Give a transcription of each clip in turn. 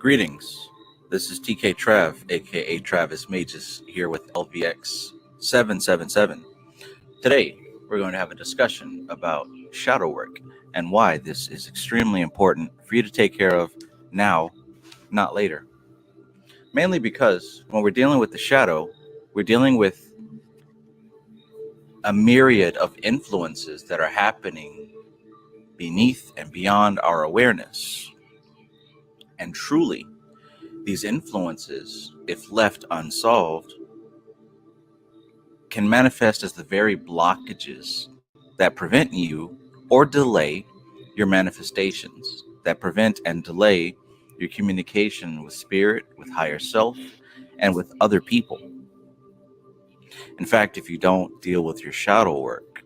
Greetings. This is TK Trav, aka Travis Magus, here with LVX777. Today, we're going to have a discussion about shadow work and why this is extremely important for you to take care of now, not later. Mainly because when we're dealing with the shadow, we're dealing with a myriad of influences that are happening beneath and beyond our awareness. And truly, these influences, if left unsolved, can manifest as the very blockages that prevent you or delay your manifestations, that prevent and delay your communication with spirit, with higher self, and with other people. In fact, if you don't deal with your shadow work,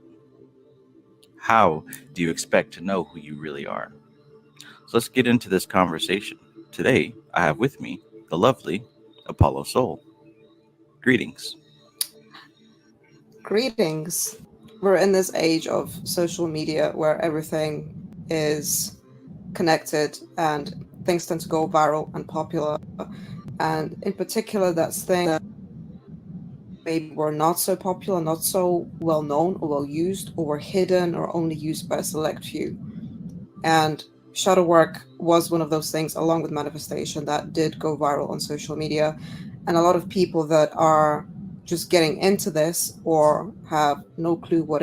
how do you expect to know who you really are? So let's get into this conversation. Today, I have with me the lovely Apollo Soul. Greetings. Greetings. We're in this age of social media where everything is connected and things tend to go viral and popular. And in particular, that's things that maybe were not so popular, not so well known or well used, or were hidden or only used by a select few. And shadow work was one of those things, along with manifestation, that did go viral on social media. And a lot of people that are just getting into this or have no clue what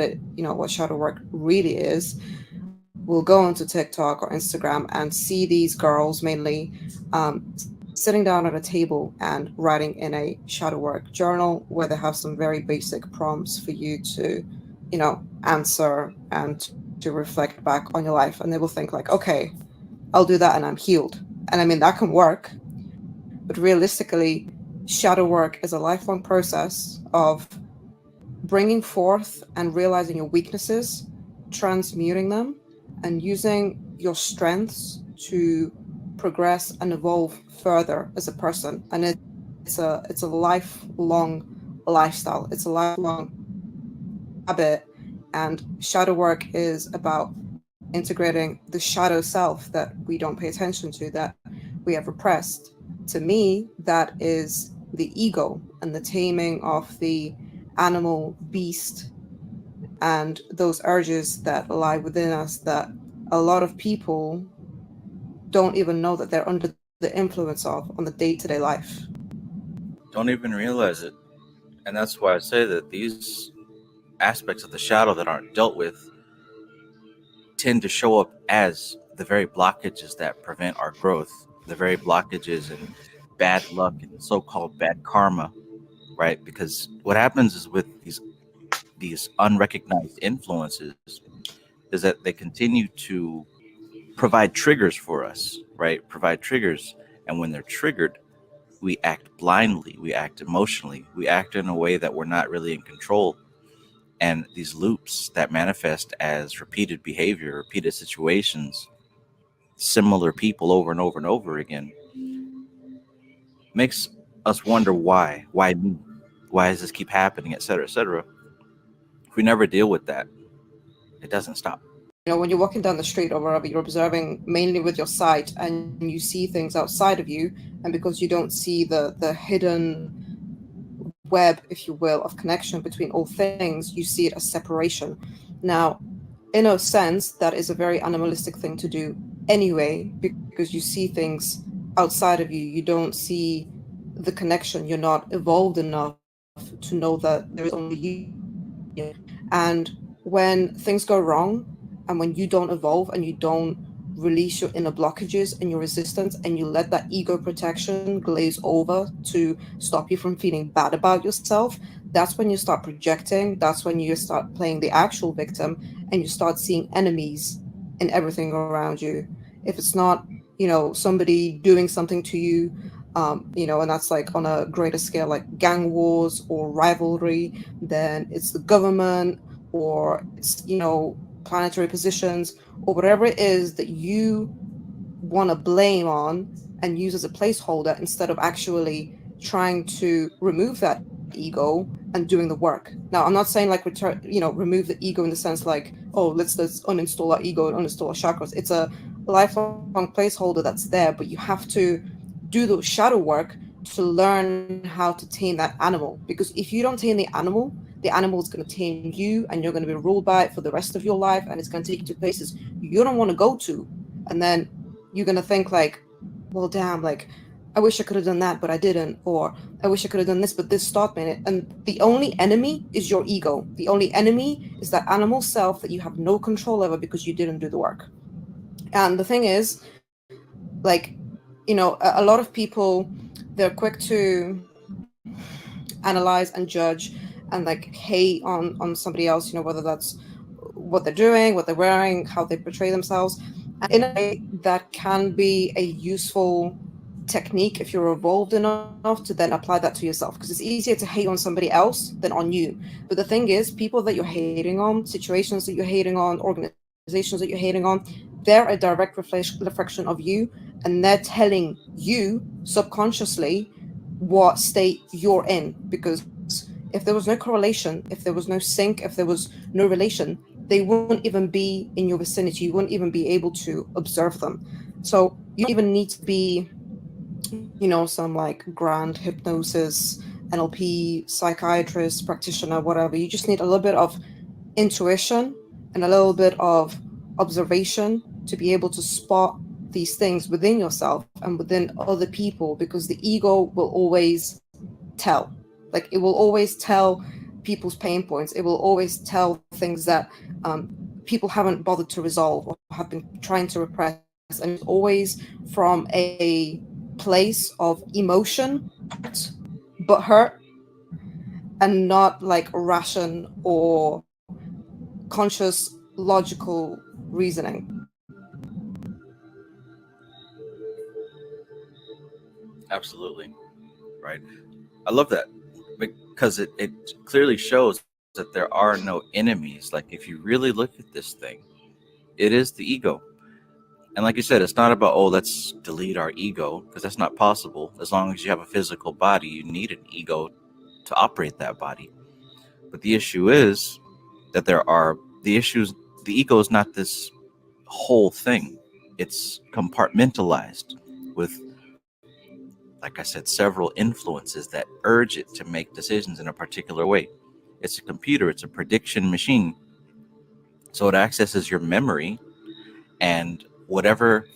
shadow work really is, will go onto TikTok or Instagram and see these girls mainly sitting down at a table and writing in a shadow work journal where they have some very basic prompts for you to, answer and to reflect back on your life. And they will think like, okay, I'll do that and I'm healed. And I mean, that can work, but realistically, shadow work is a lifelong process of bringing forth and realizing your weaknesses, transmuting them, and using your strengths to progress and evolve further as a person. And it's a lifelong lifestyle. It's a lifelong habit. And shadow work is about integrating the shadow self that we don't pay attention to, that we have repressed. To me, that is the ego and the taming of the animal beast and those urges that lie within us that a lot of people don't even know that they're under the influence of on the day-to-day life. Don't even realize it. And that's why I say that these aspects of the shadow that aren't dealt with tend to show up as the very blockages that prevent our growth, the very blockages and bad luck and so-called bad karma, right? Because what happens is with these unrecognized influences is that they continue to provide triggers for us, right? Provide triggers, and when they're triggered, we act blindly, we act emotionally, we act in a way that we're not really in control. And these loops that manifest as repeated behavior, repeated situations, similar people over and over and over again, makes us wonder why me, why does this keep happening, etc., etc. If we never deal with that, it doesn't stop. When you're walking down the street or wherever, you're observing mainly with your sight and you see things outside of you, and because you don't see the hidden web, if you will, of connection between all things, you see it as separation. Now, in a sense, that is a very animalistic thing to do anyway, because you see things outside of you. You don't see the connection. You're not evolved enough to know that there is only you. And when things go wrong, and when you don't evolve and you don't release your inner blockages and your resistance, and you let that ego protection glaze over to stop you from feeling bad about yourself, that's when you start projecting. That's when you start playing the actual victim, and you start seeing enemies in everything around you. If it's not, somebody doing something to you, and that's like on a greater scale, like gang wars or rivalry, then it's the government, or it's, planetary positions, or whatever it is that you want to blame on and use as a placeholder, instead of actually trying to remove that ego and doing the work. Now, I'm not saying like remove the ego in the sense like, oh, let's uninstall our ego and uninstall our chakras. It's a lifelong placeholder that's there, but you have to do the shadow work to learn how to tame that animal. Because if you don't tame the animal is going to tame you, and you're going to be ruled by it for the rest of your life, and it's going to take you to places you don't want to go to. And then you're going to think like, well, damn, like, I wish I could have done that, but I didn't. Or I wish I could have done this, but this stopped me. And the only enemy is your ego. The only enemy is that animal self that you have no control over because you didn't do the work. And the thing is, like, a lot of people, they're quick to analyze and judge and like hate on somebody else, whether that's what they're doing, what they're wearing, how they portray themselves. And in a way, that can be a useful technique if you're evolved enough to then apply that to yourself, because it's easier to hate on somebody else than on you. But the thing is, people that you're hating on, situations that you're hating on, organizations that you're hating on, they're a direct reflection of you, and they're telling you subconsciously what state you're in. Because if there was no correlation, if there was no sync, if there was no relation, they wouldn't even be in your vicinity. You wouldn't even be able to observe them. So you don't even need to be, some like grand hypnosis, NLP, psychiatrist, practitioner, whatever. You just need a little bit of intuition and a little bit of observation to be able to spot these things within yourself and within other people, because the ego will always tell. Like, it will always tell people's pain points. It will always tell things that people haven't bothered to resolve or have been trying to repress. And it's always from a place of emotion, but hurt, and not like ration or conscious logical reasoning. Absolutely. Right. I love that because it clearly shows that there are no enemies. Like, if you really look at this thing, it is the ego. And like you said, it's not about, oh, let's delete our ego, because that's not possible. As long as you have a physical body, you need an ego to operate that body. But the issue is that the ego is not this whole thing. It's compartmentalized with, like I said, several influences that urge it to make decisions in a particular way. It's a computer, it's a prediction machine. So it accesses your memory, and whatever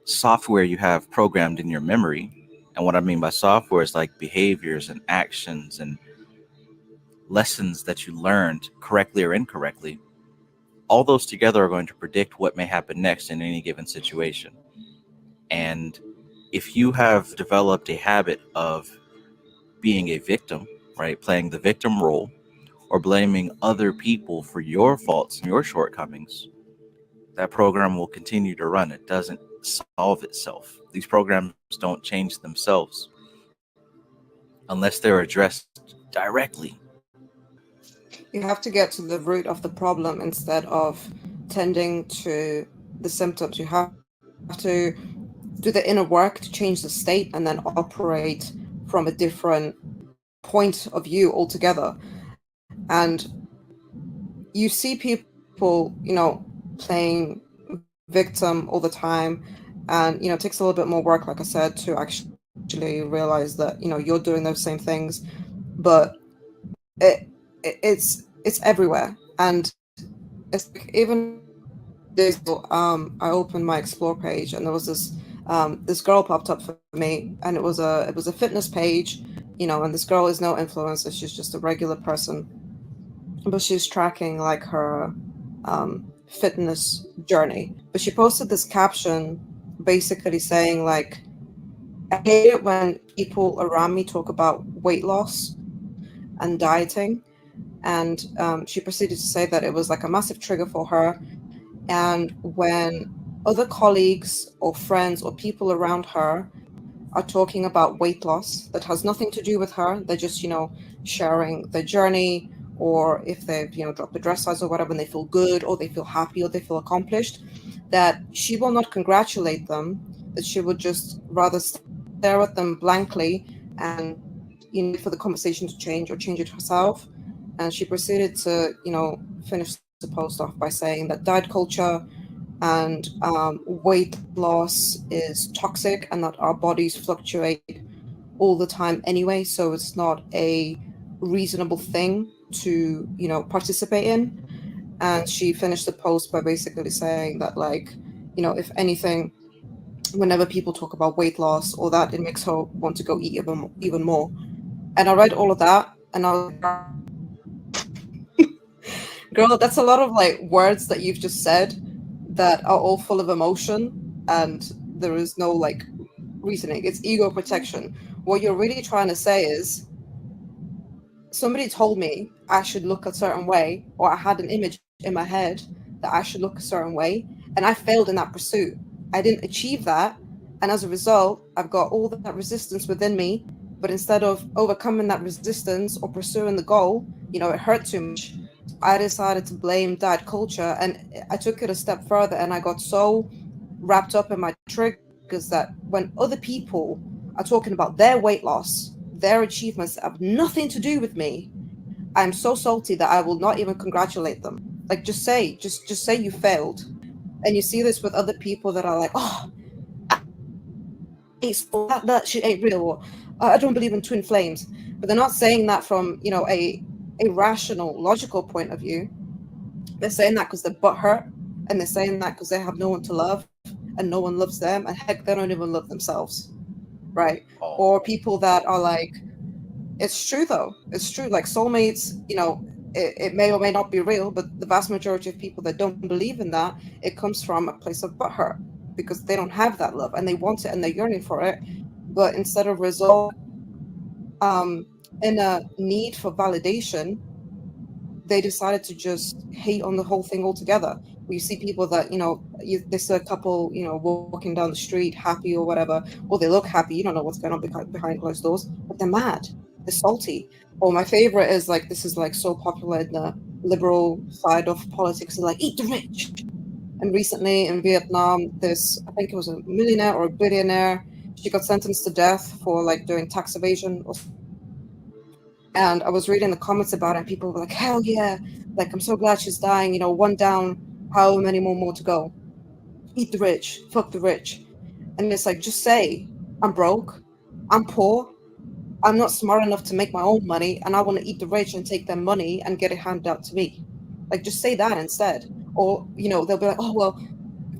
software you have programmed in your memory. And what I mean by software is like behaviors and actions and lessons that you learned correctly or incorrectly. All those together are going to predict what may happen next in any given situation. And if you have developed a habit of being a victim, right, playing the victim role, or blaming other people for your faults and your shortcomings, that program will continue to run. It doesn't solve itself. These programs don't change themselves unless they're addressed directly. You have to get to the root of the problem instead of tending to the symptoms. You have to do the inner work to change the state and then operate from a different point of view altogether. And you see people, playing victim all the time. And, it takes a little bit more work, like I said, to actually realize that, you're doing those same things. But it's everywhere. And it's like, even days ago, I opened my explore page, and there was this girl popped up for me, and it was a fitness page, and this girl is no influencer. She's just a regular person, but she's tracking like her fitness journey. But she posted this caption basically saying like, I hate it when people around me talk about weight loss and dieting. And she proceeded to say that it was like a massive trigger for her. And when other colleagues or friends or people around her are talking about weight loss that has nothing to do with her, they're just, sharing their journey, or if they've, dropped the dress size or whatever, and they feel good or they feel happy or they feel accomplished, that she will not congratulate them, that she would just rather stare at them blankly and, wait for the conversation to change or change it herself. And she proceeded to, finish the post off by saying that diet culture and weight loss is toxic, and that our bodies fluctuate all the time anyway, so it's not a reasonable thing to, you know, participate in. And she finished the post by basically saying that, like, you know, if anything, whenever people talk about weight loss or that, it makes her want to go eat even more. And I read all of that, and I was like, girl, that's a lot of like words that you've just said that are all full of emotion, and there is no like reasoning. It's ego protection. What you're really trying to say is, somebody told me I should look a certain way, or I had an image in my head that I should look a certain way, and I failed in that pursuit. I didn't achieve that, and as a result, I've got all that resistance within me. But instead of overcoming that resistance or pursuing the goal, you know, it hurt too much. So I decided to blame diet culture, and I took it a step further, and I got so wrapped up in my triggers that when other people are talking about their weight loss, their achievements that have nothing to do with me, I'm so salty that I will not even congratulate them. Like, just say you failed. And you see this with other people that are like, oh, it's that shit ain't real, or I don't believe in twin flames. But they're not saying that from, you know, a rational, logical point of view. They're saying that because they're butthurt, and they're saying that because they have no one to love, and no one loves them, and heck, they don't even love themselves, right? Oh, Or people that are like, it's true though. It's true. Like soulmates, you know, it may or may not be real, but the vast majority of people that don't believe in that, it comes from a place of butthurt because they don't have that love and they want it and they're yearning for it. But instead of resolve um, in a need for validation, they decided to just hate on the whole thing altogether. You see people that, you know, they see a couple, you know, walking down the street happy or whatever, or they look happy. You don't know what's going on behind closed doors, but they're mad, they're salty. Or my favorite is like, this is like so popular in the liberal side of politics, is like, eat the rich. And recently in Vietnam, this, I think it was a millionaire or a billionaire, she got sentenced to death for like doing tax evasion or something. And I was reading the comments about it, and people were like, hell yeah, like, I'm so glad she's dying, you know, one down, how many more to go? Eat the rich, fuck the rich. And it's like, just say, I'm broke, I'm poor, I'm not smart enough to make my own money, and I want to eat the rich and take their money and get it handed out to me. Like, just say that instead. Or, you know, they'll be like, oh, well,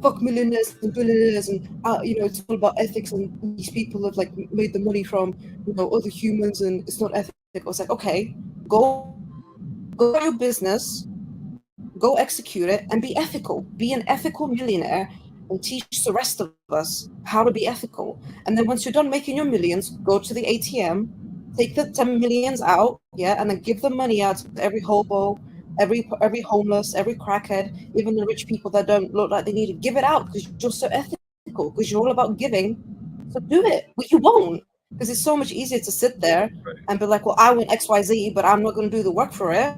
fuck millionaires and billionaires, and, you know, it's all about ethics, and these people have, like, made the money from, you know, other humans, and it's not ethical. It's like, okay, go to your business, go execute it, and be ethical. Be an ethical millionaire and teach the rest of us how to be ethical. And then once you're done making your millions, go to the ATM, take the 10 millions out, yeah, and then give the money out to every hobo, every homeless, every crackhead, even the rich people that don't look like they need it. Give it out because you're so ethical, because you're all about giving. So do it. Well, you won't, because it's so much easier to sit there right. and be like, well, I want XYZ, but I'm not going to do the work for it.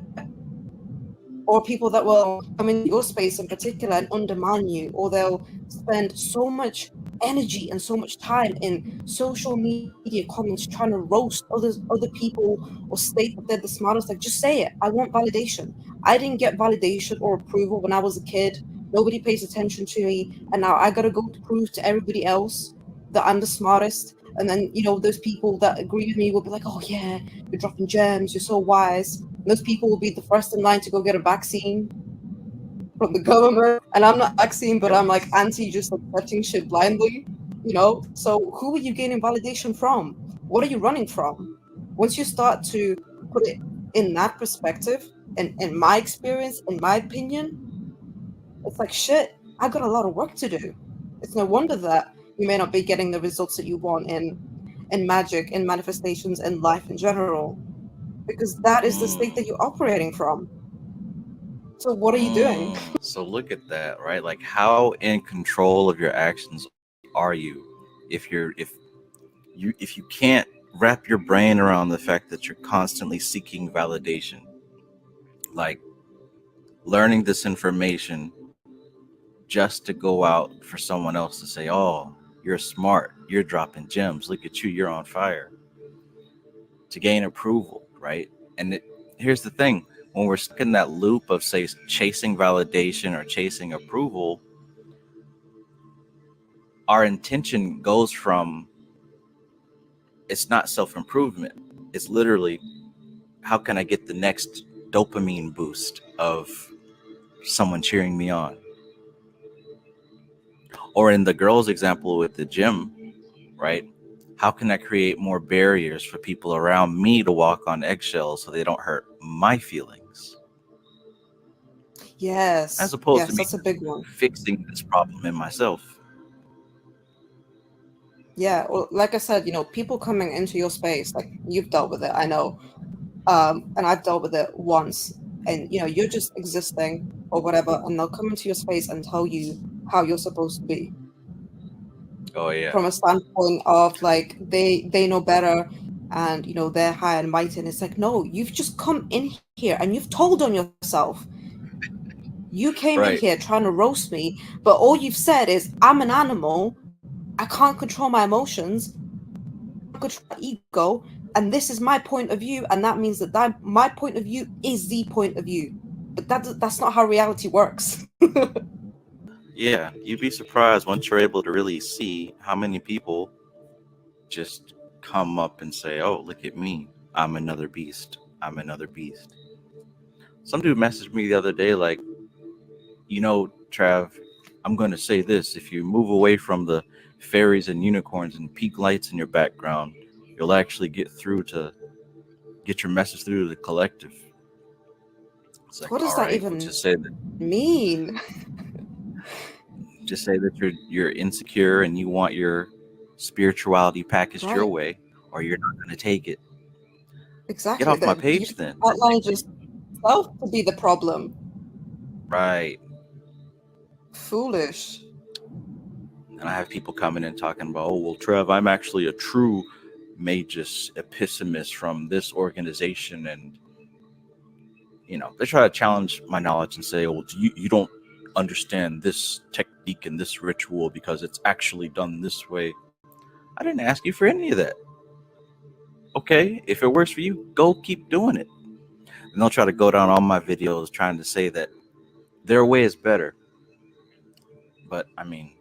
Or people that will come into your space in particular and undermine you, or they'll spend so much energy and so much time in social media comments trying to roast other people or state that they're the smartest. Like, just say it. I want validation. I didn't get validation or approval when I was a kid. Nobody pays attention to me, and now I gotta go to prove to everybody else that I'm the smartest. And then, you know, those people that agree with me will be like, oh yeah, you're dropping gems, you're so wise. Those people will be the first in line to go get a vaccine from the government. And I'm not vaccine, but Yep. I'm like anti just accepting shit blindly, you know? So who are you getting validation from? What are you running from? Once you start to put it in that perspective, and in my experience, in my opinion, it's like, shit, I got a lot of work to do. It's no wonder that you may not be getting the results that you want in magic, in manifestations, in life in general, because that is the state that you're operating from. So what are you doing? So look at that, right? Like, how in control of your actions are you? If you can't wrap your brain around the fact that you're constantly seeking validation, like learning this information just to go out for someone else to say, "Oh, you're smart, you're dropping gems. Look at you, you're on fire." To gain approval, right? And here's the thing: when we're stuck in that loop of, say, chasing validation or chasing approval, our intention goes from, it's not self-improvement, it's literally, how can I get the next dopamine boost of someone cheering me on? Or in the girls example with the gym, right? How can I create more barriers for people around me to walk on eggshells so they don't hurt my feelings? As Yes, opposed to yes, me that's a big one. fixing this problem in myself. Yeah, well, like I said, people coming into your space, like you've dealt with it, I know, and I've dealt with it once, and you're just existing or whatever, and they'll come into your space and tell you how you're supposed to be Oh yeah. from a standpoint of like they know better, and they're high and mighty, and it's like, no, you've just come in here and you've told on yourself. You came in Right. here trying to roast me, but all you've said is, I'm an animal. I can't control my emotions. I can't control my ego. And this is my point of view. And that means that my point of view is the point of view. But that's not how reality works. Yeah, you'd be surprised once you're able to really see how many people just come up and say, "Oh, look at me. I'm another beast. I'm another beast." Some dude messaged me the other day like, Trav, I'm going to say this. If you move away from the fairies and unicorns and peak lights in your background, you'll actually get your message through to the collective. It's like, What does all that right, well, even mean? just say that you're insecure and you want your spirituality packaged your Right. way, or you're not going to take it. Get Exactly. off my That you page then. outlined yourself to be the problem. Right. Foolish. And I have people coming in talking about, oh, well, Trev, I'm actually a true Magus epistemists from this organization. And, they try to challenge my knowledge and say, oh, you don't understand this technique and this ritual because it's actually done this way. I didn't ask you for any of that. Okay, if it works for you, go keep doing it. And they'll try to go down all my videos trying to say that their way is better. But I mean,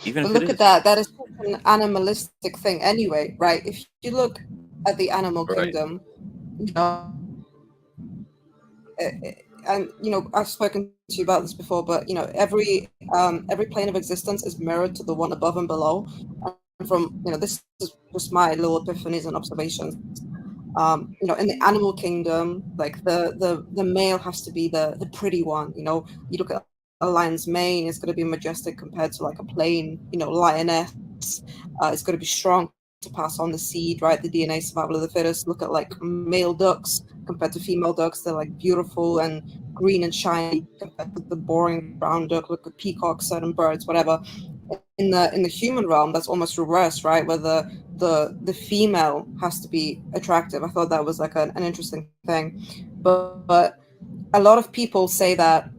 even But if it look at is, that. That is such an animalistic thing anyway, right? If you look at the animal right, kingdom, you know, and I've spoken to you about this before, but every plane of existence is mirrored to the one above and below. And from this is just my little epiphanies and observations. In the animal kingdom, like the male has to be the pretty one. You look at a lion's mane, it's going to be majestic compared to like a plain lioness. It's going to be strong to pass on the seed, right? The DNA survival of the fittest. Look at like male ducks compared to female ducks. They're like beautiful and green and shiny compared to the boring brown duck. Look at peacocks, certain birds, whatever. In the human realm, that's almost reversed, right? Where the female has to be attractive. I thought that was like an interesting thing. But a lot of people say that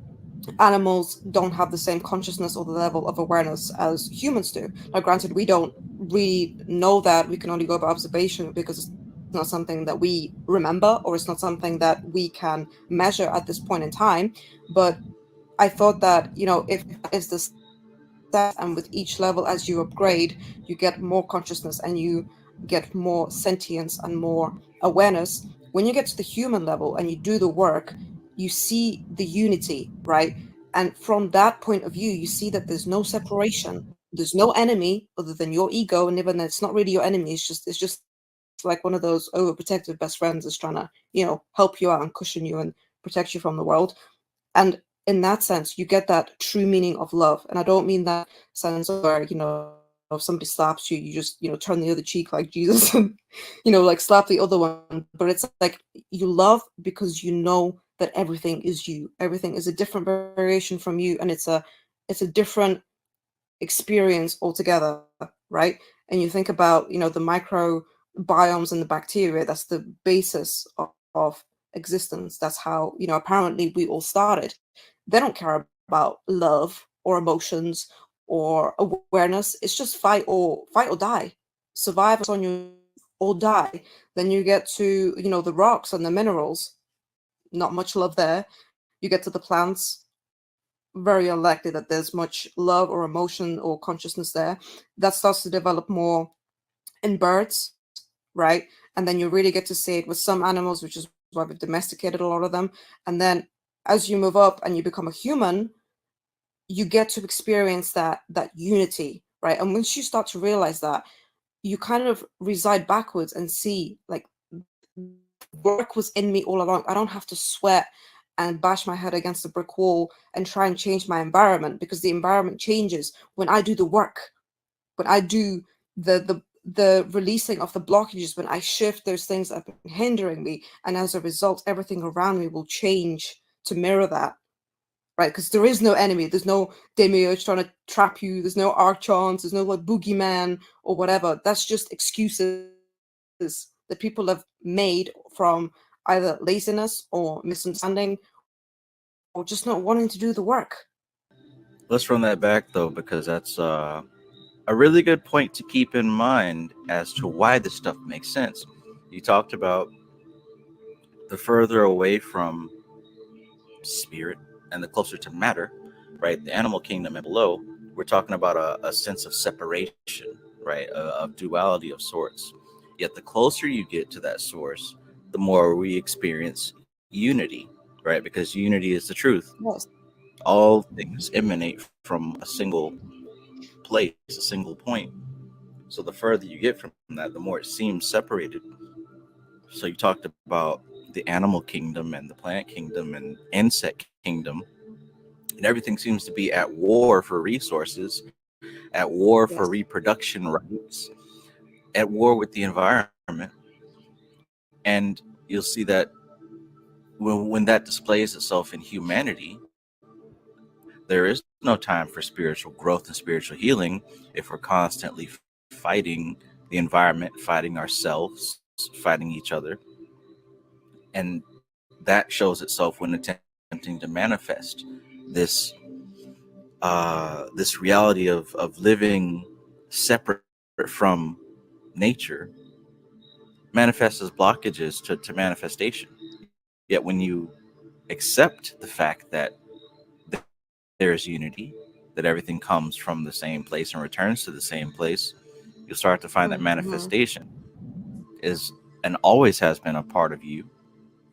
animals don't have the same consciousness or the level of awareness as humans do. Now, granted, we don't really know that. We can only go by observation because it's not something that we remember, or it's not something that we can measure at this point in time. But I thought that, if that is the stat, and with each level as you upgrade, you get more consciousness and you get more sentience and more awareness. When you get to the human level and you do the work, you see the unity, right? And from that point of view, you see that there's no separation. There's no enemy other than your ego, and even it's not really your enemy. It's just like one of those overprotective best friends is trying to, help you out and cushion you and protect you from the world. And in that sense, you get that true meaning of love. And I don't mean that sense where, if somebody slaps you, you just, turn the other cheek like Jesus and, like slap the other one. But it's like you love because you know that everything is you. Everything is a different variation from you. And it's a different experience altogether, right? And you think about, the microbiomes and the bacteria, that's the basis of existence. That's how, apparently we all started. They don't care about love or emotions or awareness. It's just fight or die. Survive on you or die. Then you get to, the rocks and the minerals. Not much love there. You get to the plants. very unlikely that there's much love or emotion or consciousness there. That starts to develop more in birds, right? And then you really get to see it with some animals, which is why we've domesticated a lot of them. And then as you move up and you become a human, you get to experience that unity, right? And once you start to realize that, you kind of reside backwards and see like work was in me all along. I don't have to sweat and bash my head against a brick wall and try and change my environment, because the environment changes when I do the work, when I do the releasing of the blockages, when I shift those things that have been hindering me, and as a result, everything around me will change to mirror that, right? Because there is no enemy, there's no demiurge trying to trap you, there's no archons, there's no like boogeyman or whatever. That's just excuses that people have made from either laziness or misunderstanding or just not wanting to do the work. Let's run that back though, because that's a really good point to keep in mind as to why this stuff makes sense. You talked about the further away from spirit and the closer to matter, right? The animal kingdom and below, we're talking about a sense of separation, right? Of duality of sorts. Yet the closer you get to that source, the more we experience unity, right? Because unity is the truth. Yes. All things emanate from a single place, a single point. So the further you get from that, the more it seems separated. So you talked about the animal kingdom and the plant kingdom and insect kingdom, and everything seems to be at war for resources, at war for Yes. reproduction rights, at war with the environment. And you'll see that when that displays itself in humanity, there is no time for spiritual growth and spiritual healing if we're constantly fighting the environment, fighting ourselves, fighting each other. And that shows itself when attempting to manifest this this reality of living separate from nature, manifests as blockages to manifestation. Yet when you accept the fact that there is unity, that everything comes from the same place and returns to the same place, you'll start to find that Mm-hmm. manifestation is and always has been a part of you.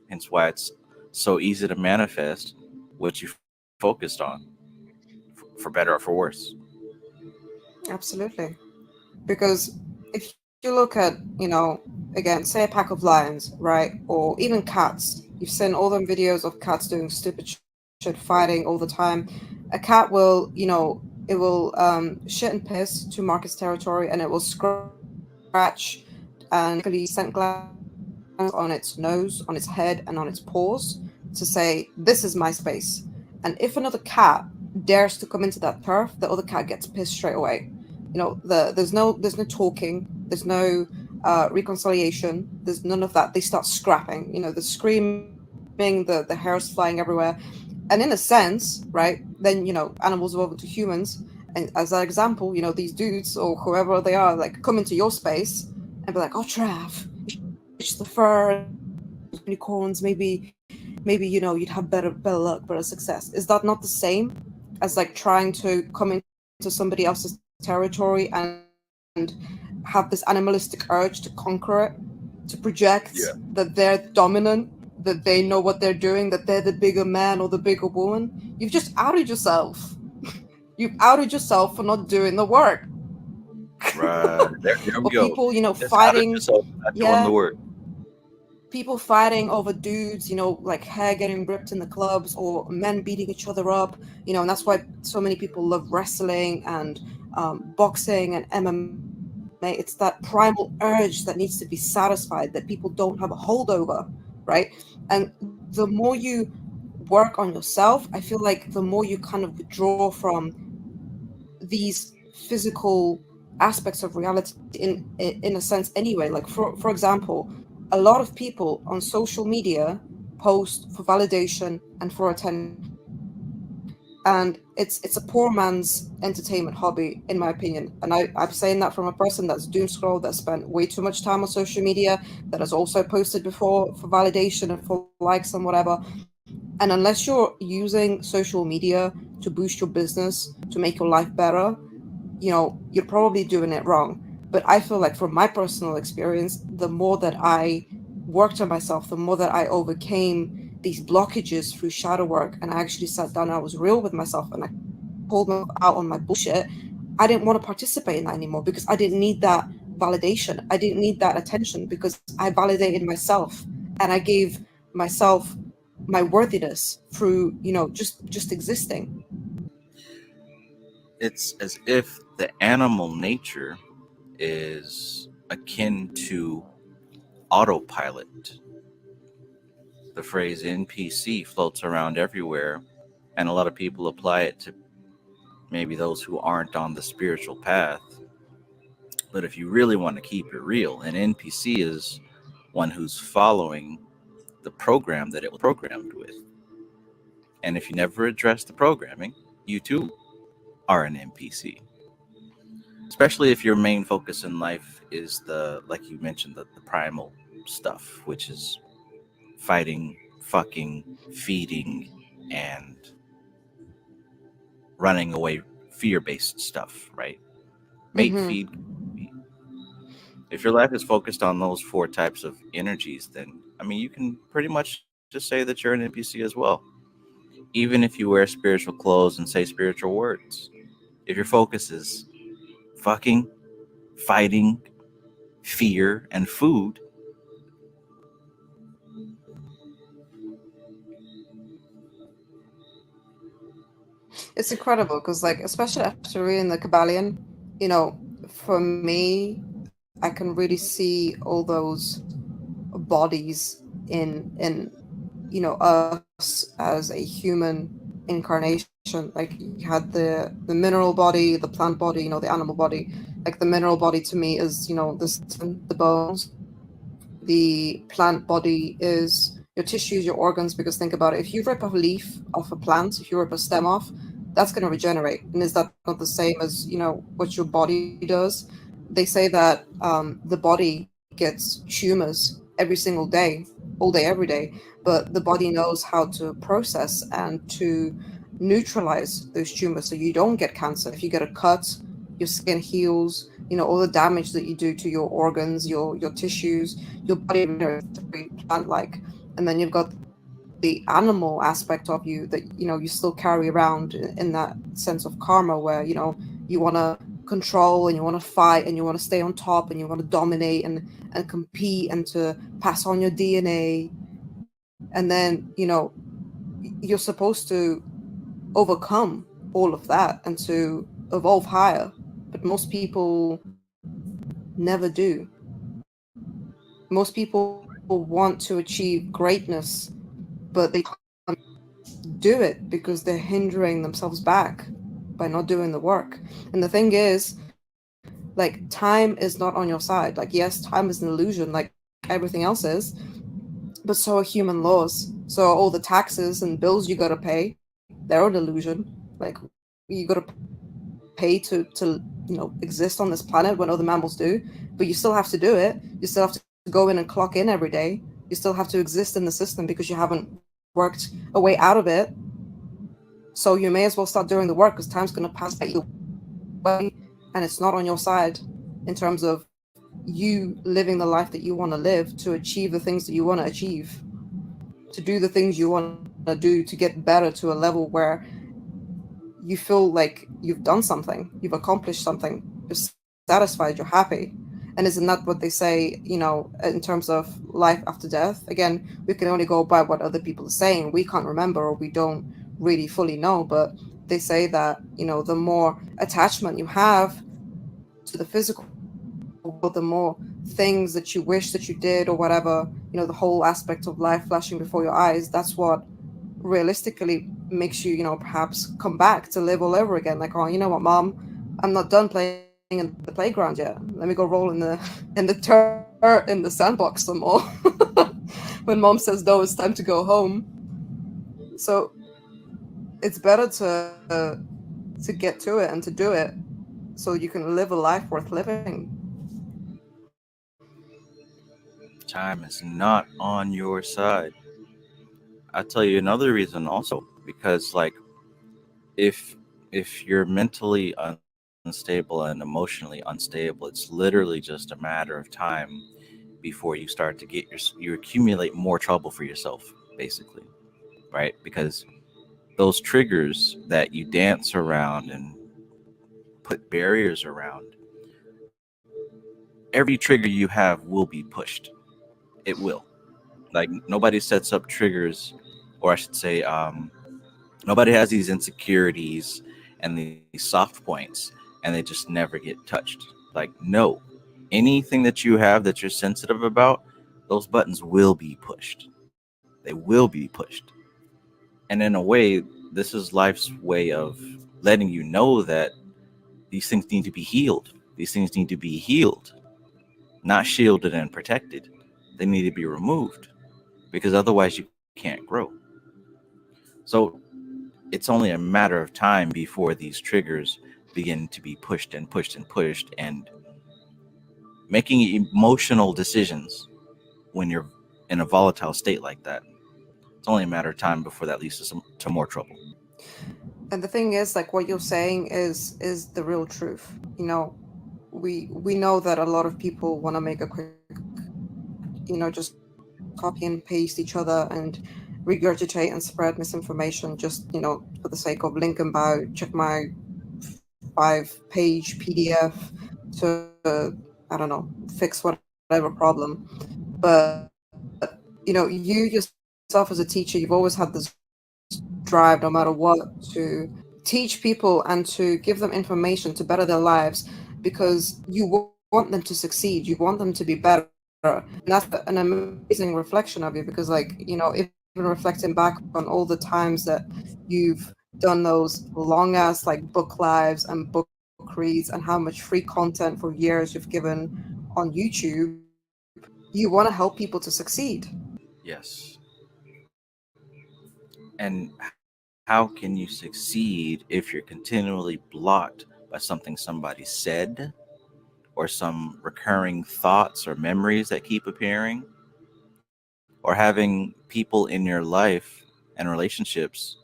Hence why it's so easy to manifest what you focused on, for better or for worse. Absolutely. Because if you look at, again, say a pack of lions, right? Or even cats. You've seen all them videos of cats doing stupid shit, fighting all the time. A cat will, it will shit and piss to mark its territory, and it will scratch and basically scent glands on its nose, on its head, and on its paws to say, this is my space. And if another cat dares to come into that turf, the other cat gets pissed straight away. There's no talking, there's no reconciliation, there's none of that. They start scrapping, the screaming, the hairs flying everywhere. And in a sense, right, then animals evolve into humans, and as that example, these dudes or whoever they are like come into your space and be like, oh Trav, you should switch the fur and use unicorns, maybe you'd have better luck, better success. Is that not the same as like trying to come into somebody else's territory and have this animalistic urge to conquer it, to project that they're dominant, that they know what they're doing, that they're the bigger man or the bigger woman? You've just outed yourself. You've outed yourself for not doing the work. Right. There Or we people, go. Just out of fighting, yourself, not doing yeah, the work. people fighting over dudes, like hair getting ripped in the clubs, or men beating each other up, and that's why so many people love wrestling and boxing and MMA. It's that primal urge that needs to be satisfied that people don't have a hold over, right? And the more you work on yourself, I feel like the more you kind of withdraw from these physical aspects of reality in a sense anyway. Like for example, a lot of people on social media post for validation and for attention, and it's a poor man's entertainment hobby, in my opinion. And I'm saying that from a person that's doom scrolled, that spent way too much time on social media, that has also posted before for validation and for likes and whatever. And unless you're using social media to boost your business, to make your life better, you're probably doing it wrong. But I feel like from my personal experience, the more that I worked on myself, the more that I overcame these blockages through shadow work, and I actually sat down and I was real with myself and I called myself out on my bullshit, I didn't want to participate in that anymore because I didn't need that validation. I didn't need that attention because I validated myself and I gave myself my worthiness through, just existing. It's as if the animal nature is akin to autopilot. The phrase NPC floats around everywhere, and a lot of people apply it to maybe those who aren't on the spiritual path. But if you really want to keep it real, an NPC is one who's following the program that it was programmed with. And if you never address the programming, you too are an NPC. Especially if your main focus in life is like you mentioned, the primal stuff, which is fighting, fucking, feeding, and running away, fear based stuff, right? Mate, Mm-hmm. feed. If your life is focused on those four types of energies, then I mean, you can pretty much just say that you're an NPC as well. Even if you wear spiritual clothes and say spiritual words, if your focus is fucking, fighting, fear, and food, It's incredible because, like, especially after reading the Kabbalion, you know, for me, I can really see all those bodies in us as a human incarnation. Like, you had the mineral body, the plant body, the animal body. Like, the mineral body to me is the skin, the bones. The plant body is your tissues, your organs. Because think about it: if you rip a leaf off a plant, if you rip a stem off, that's going to regenerate. And is that not the same as what your body does? They say that the body gets tumors every single day, all day, every day, but the body knows how to process and to neutralize those tumors so you don't get cancer. If you get a cut, your skin heals. All the damage that you do to your organs, your tissues, your body regenerates. It's very plant-like. And then you've got the animal aspect of you that you still carry around in that sense of karma, where you want to control and you want to fight and you want to stay on top and you want to dominate and compete and to pass on your DNA. And then you're supposed to overcome all of that and to evolve higher. But most people never do. Most people want to achieve greatness, but they can't do it because they're hindering themselves back by not doing the work. And the thing is, like, time is not on your side. Like, yes, time is an illusion, like everything else is, but so are human laws. So all the taxes and bills you gotta pay, they're an illusion. Like, you gotta pay to exist on this planet when other mammals do, but you still have to do it. You still have to go in and clock in every day. You still have to exist in the system because you haven't worked a way out of it. So you may as well start doing the work because time's going to pass by either way, and it's not on your side in terms of you living the life that you want to live, to achieve the things that you want to achieve, to do the things you want to do, to get better to a level where you feel like you've done something, you've accomplished something, you're satisfied, you're happy. And isn't that what they say, in terms of life after death? Again, we can only go by what other people are saying. We can't remember, or we don't really fully know, but they say that, the more attachment you have to the physical world, the more things that you wish that you did or whatever, the whole aspect of life flashing before your eyes, that's what realistically makes you, perhaps come back to live all over again. Like, oh, you know what, mom, I'm not done playing in the playground yet. Let me go roll in the dirt in the sandbox some more. When mom says no, it's time to go home. So it's better to get to it and to do it so you can live a life worth living. time is not on your side. I tell you another reason also, because like if you're mentally unstable and emotionally unstable, it's literally just a matter of time before you start to get you accumulate more trouble for yourself, basically, right? Because those triggers that you dance around and put barriers around, every trigger you have will be pushed. It will. Like nobody sets up triggers, or I should say, nobody has these insecurities and these soft points, and they just never get touched. Like, no, anything that you have that you're sensitive about, those buttons will be pushed. They will be pushed. And in a way, this is life's way of letting you know that these things need to be healed. These things need to be healed, not shielded and protected. They need to be removed because otherwise you can't grow. So it's only a matter of time before these triggers begin to be pushed and pushed and pushed, and making emotional decisions when you're in a volatile state like that. It's only a matter of time before that leads to more trouble. And the thing is, like what you're saying is the real truth. We know that a lot of people want to make a quick, just copy and paste each other and regurgitate and spread misinformation just, for the sake of link and bio, check my 5-page PDF to, I don't know, fix whatever problem. But, you yourself as a teacher, you've always had this drive, no matter what, to teach people and to give them information to better their lives because you want them to succeed, you want them to be better. And that's an amazing reflection of you because, like, even reflecting back on all the times that you've done those long ass, like, book lives and book reads and how much free content for years you've given on YouTube, you want to help people to succeed. Yes. And how can you succeed if you're continually blocked by something somebody said, or some recurring thoughts or memories that keep appearing, or having people in your life and relationships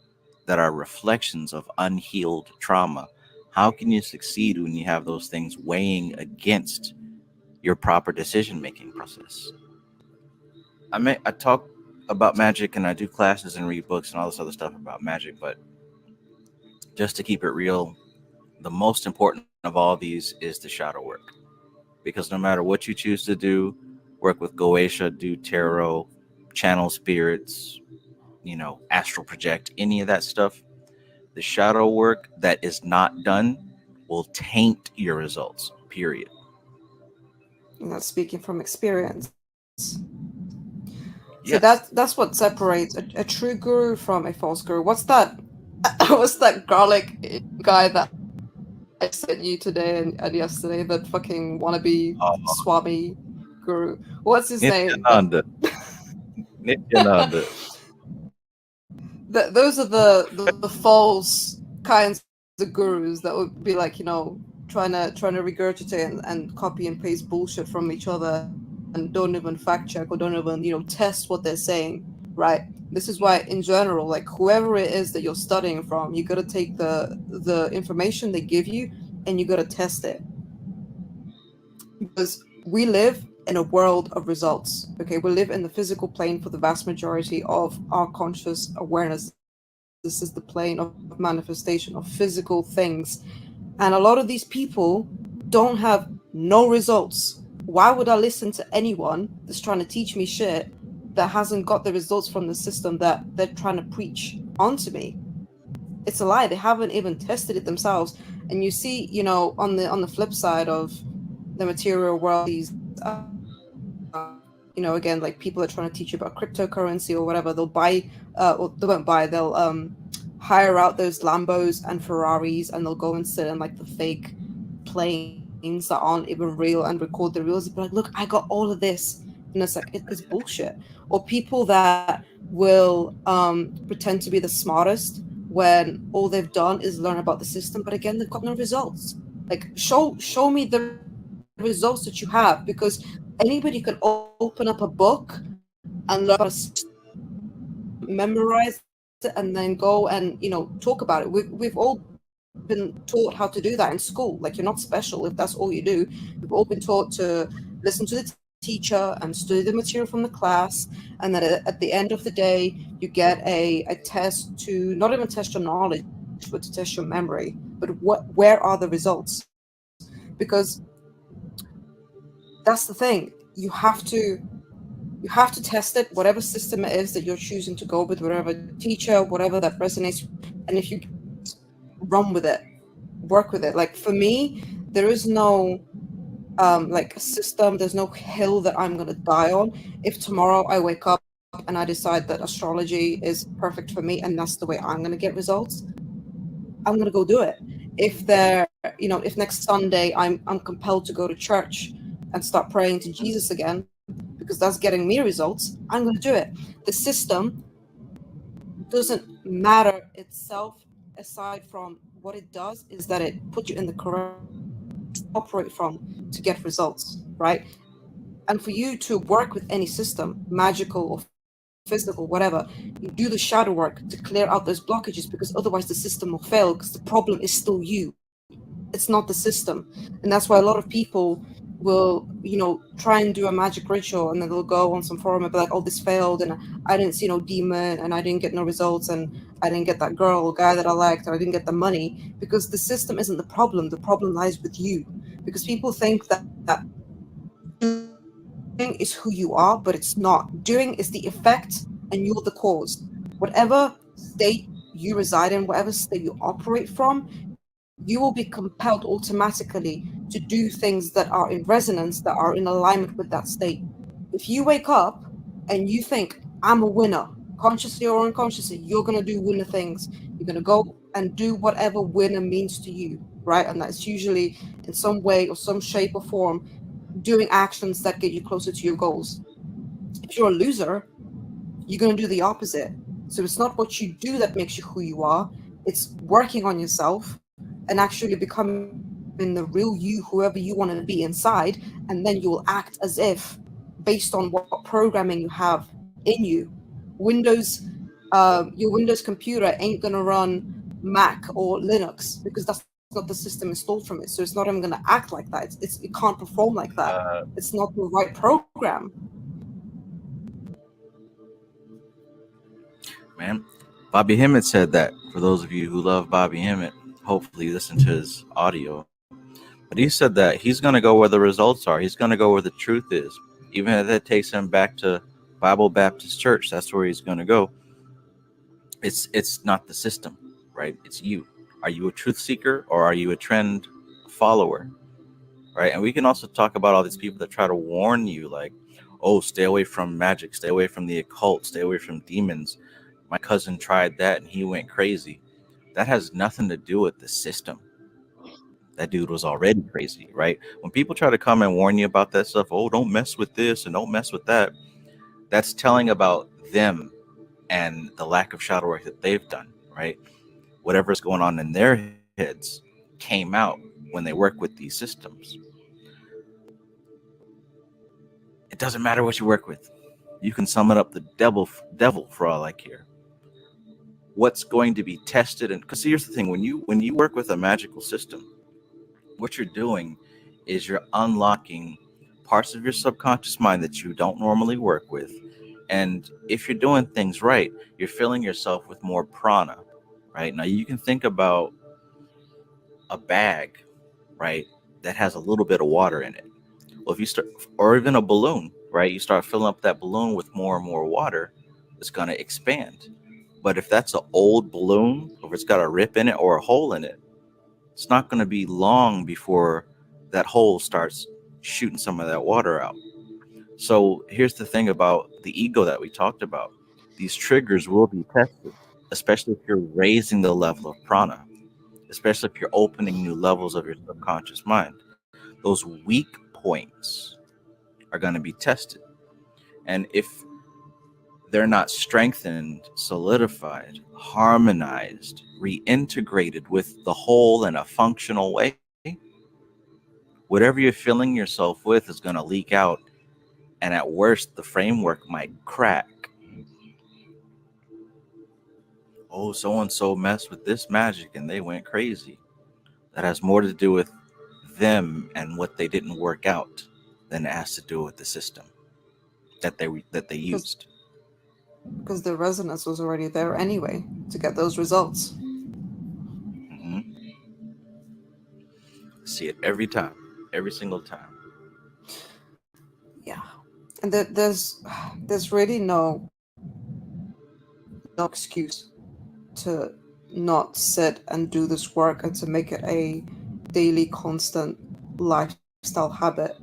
that are reflections of unhealed trauma? How can you succeed when you have those things weighing against your proper decision making process? I talk about magic and I do classes and read books and all this other stuff about magic, but just to keep it real, the most important of all these is the shadow work. Because no matter what you choose to do, work with Goetia, do tarot, channel spirits, astral project, any of that stuff, the shadow work that is not done will taint your results, period. Speaking from experience. See, that's Yes. what separates a true guru from a false guru. What's that? What's that garlic guy that I sent you today and yesterday? That fucking wannabe Swami guru. What's his name? Nityananda. Nityananda. Those are the false kinds of gurus that would be like, trying to regurgitate and copy and paste bullshit from each other and don't even fact check or don't even, test what they're saying, right? This is why in general, like whoever it is that you're studying from, you got to take the information they give you and you got to test it, because we live in a world of results. Okay, we live in the physical plane for the vast majority of our conscious awareness. This is the plane of manifestation of physical things. And a lot of these people don't have no results. Why would I listen to anyone that's trying to teach me shit that hasn't got the results from the system that they're trying to preach onto me? It's a lie. They haven't even tested it themselves. And you see, on the flip side of the material world, these again, like people are trying to teach you about cryptocurrency or whatever, they'll buy or they won't buy, they'll hire out those Lambos and Ferraris and they'll go and sit in like the fake planes that aren't even real and record the reels. But like, look, I got all of this. And it's like it's bullshit. Or people that will pretend to be the smartest when all they've done is learn about the system, but again they've got no results. Like show me the results that you have, because anybody can open up a book and learn about a system, but memorize it, and then go and talk about it. We've all been taught how to do that in school. Like, you're not special if that's all you do. We've all been taught to listen to the teacher and study the material from the class, and then at the end of the day you get a test to not even test your knowledge but to test your memory. But where are the results? Because that's the thing. You have to test it, whatever system it is that you're choosing to go with, whatever teacher, whatever that resonates. And if you run with it, work with it. Like, for me, there is no like system, there's no hill that I'm gonna die on. If tomorrow I wake up and I decide that astrology is perfect for me and that's the way I'm gonna get results, I'm gonna go do it. If next Sunday I'm compelled to go to church and start praying to Jesus again because that's getting me results, I'm gonna do it. The system doesn't matter itself, aside from what it does is that it puts you in the correct operate from to get results, right? And for you to work with any system, magical or physical, whatever, you do the shadow work to clear out those blockages, because otherwise the system will fail, because the problem is still you. It's not the system. And that's why a lot of people will, try and do a magic ritual, and then they'll go on some forum and be like, oh, this failed, and I didn't see no demon, and I didn't get no results, and I didn't get that girl or guy that I liked, or I didn't get the money, because the system isn't the problem. The problem lies with you. Because people think that doing is who you are, but it's not. Doing is the effect, and you're the cause. Whatever state you reside in, whatever state you operate from, you will be compelled automatically to do things that are in resonance, that are in alignment with that state. If you wake up and you think, I'm a winner, consciously or unconsciously, you're going to do winner things. You're going to go and do whatever winner means to you, right? And that's usually in some way or some shape or form doing actions that get you closer to your goals. If you're a loser, you're going to do the opposite. So it's not what you do that makes you who you are. It's working on yourself and actually becoming the real you, whoever you want to be inside. And then you will act as if, based on what programming you have in you. Windows, your Windows computer ain't going to run Mac or Linux, because that's not the system installed from it. So it's not even going to act like that. It can't perform like that. Uh, It's not the right program. Man, Bobby Hemmett said that. For those of you who love Bobby Hemmett, hopefully listen to his audio. But he said that he's going to go where the results are. He's going to go where the truth is. Even if that takes him back to Bible Baptist Church, that's where he's going to go. It's not the system, right? It's you. Are you a truth seeker or are you a trend follower, right? And we can also talk about all these people that try to warn you, like, oh, stay away from magic, stay away from the occult, stay away from demons. My cousin tried that and he went crazy. That has nothing to do with the system. That dude was already crazy, right? When people try to come and warn you about that stuff, oh, don't mess with this and don't mess with that, that's telling about them and the lack of shadow work that they've done, right? Whatever's going on in their heads came out when they work with these systems. It doesn't matter what you work with. You can summon up the devil for all I care. What's going to be tested, and because here's the thing, when you work with a magical system, what you're doing is you're unlocking parts of your subconscious mind that you don't normally work with. And if you're doing things right, you're filling yourself with more prana. Right now, you can think about a bag, right, that has a little bit of water in it. Well, if you start, or even a balloon, right, you start filling up that balloon with more and more water, it's going to expand. But if that's an old balloon, or if it's got a rip in it or a hole in it, it's not going to be long before that hole starts shooting some of that water out. So here's the thing about the ego that we talked about. These triggers will be tested, especially if you're raising the level of prana, especially if you're opening new levels of your subconscious mind. Those weak points are going to be tested. And if they're not strengthened, solidified, harmonized, reintegrated with the whole in a functional way, whatever you're filling yourself with is going to leak out. And at worst, the framework might crack. oh, so and so messed with this magic and they went crazy. That has more to do with them and what they didn't work out than it has to do with the system that they because used. the resonance was already there anyway to get those results. Hmm. See it every time, every single time. Yeah, and there's really no excuse to not sit and do this work and to make it a daily constant lifestyle habit,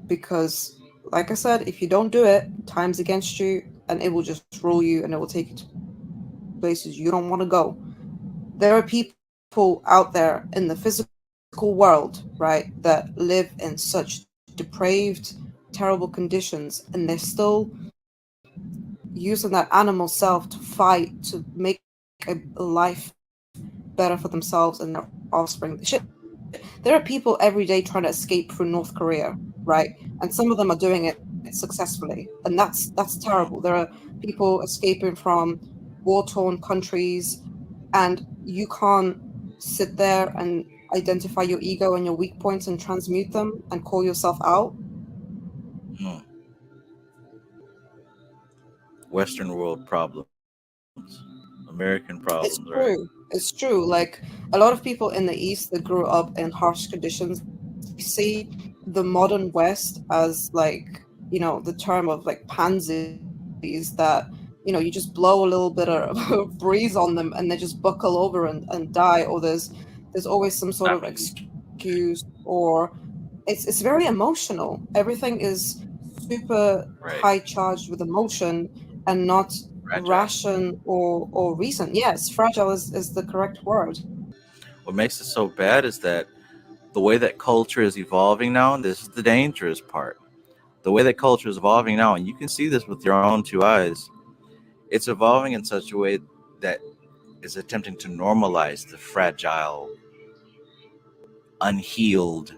because like I said, if you don't do it, time's against you and it will just roll you and it will take you to places you don't want to go. There are people out there in the physical world, right, that live in such depraved, terrible conditions, and they're still using that animal self to fight to make a life better for themselves and their offspring. Shit, there are people every day trying to escape through North Korea, right? And some of them are doing it successfully, and that's terrible. There are people escaping from war-torn countries, and you can't sit there and identify your ego and your weak points and transmute them and call yourself out. Mm. Western world problems, American problems, right? It's true. It's true. Like a lot of people in the East that grew up in harsh conditions, they see the modern West as like, the term of like pansies that, you just blow a little bit of breeze on them and they just buckle over and die. Or there's always some sort of I mean, excuse, or it's very emotional. Everything is super high right, charged with emotion and not fragile. ration or reason. Yes, fragile is the correct word. What makes it so bad is that the way that culture is evolving now, and this is the dangerous part. The way that culture is evolving now, and you can see this with your own two eyes, it's evolving in such a way that is attempting to normalize the fragile, unhealed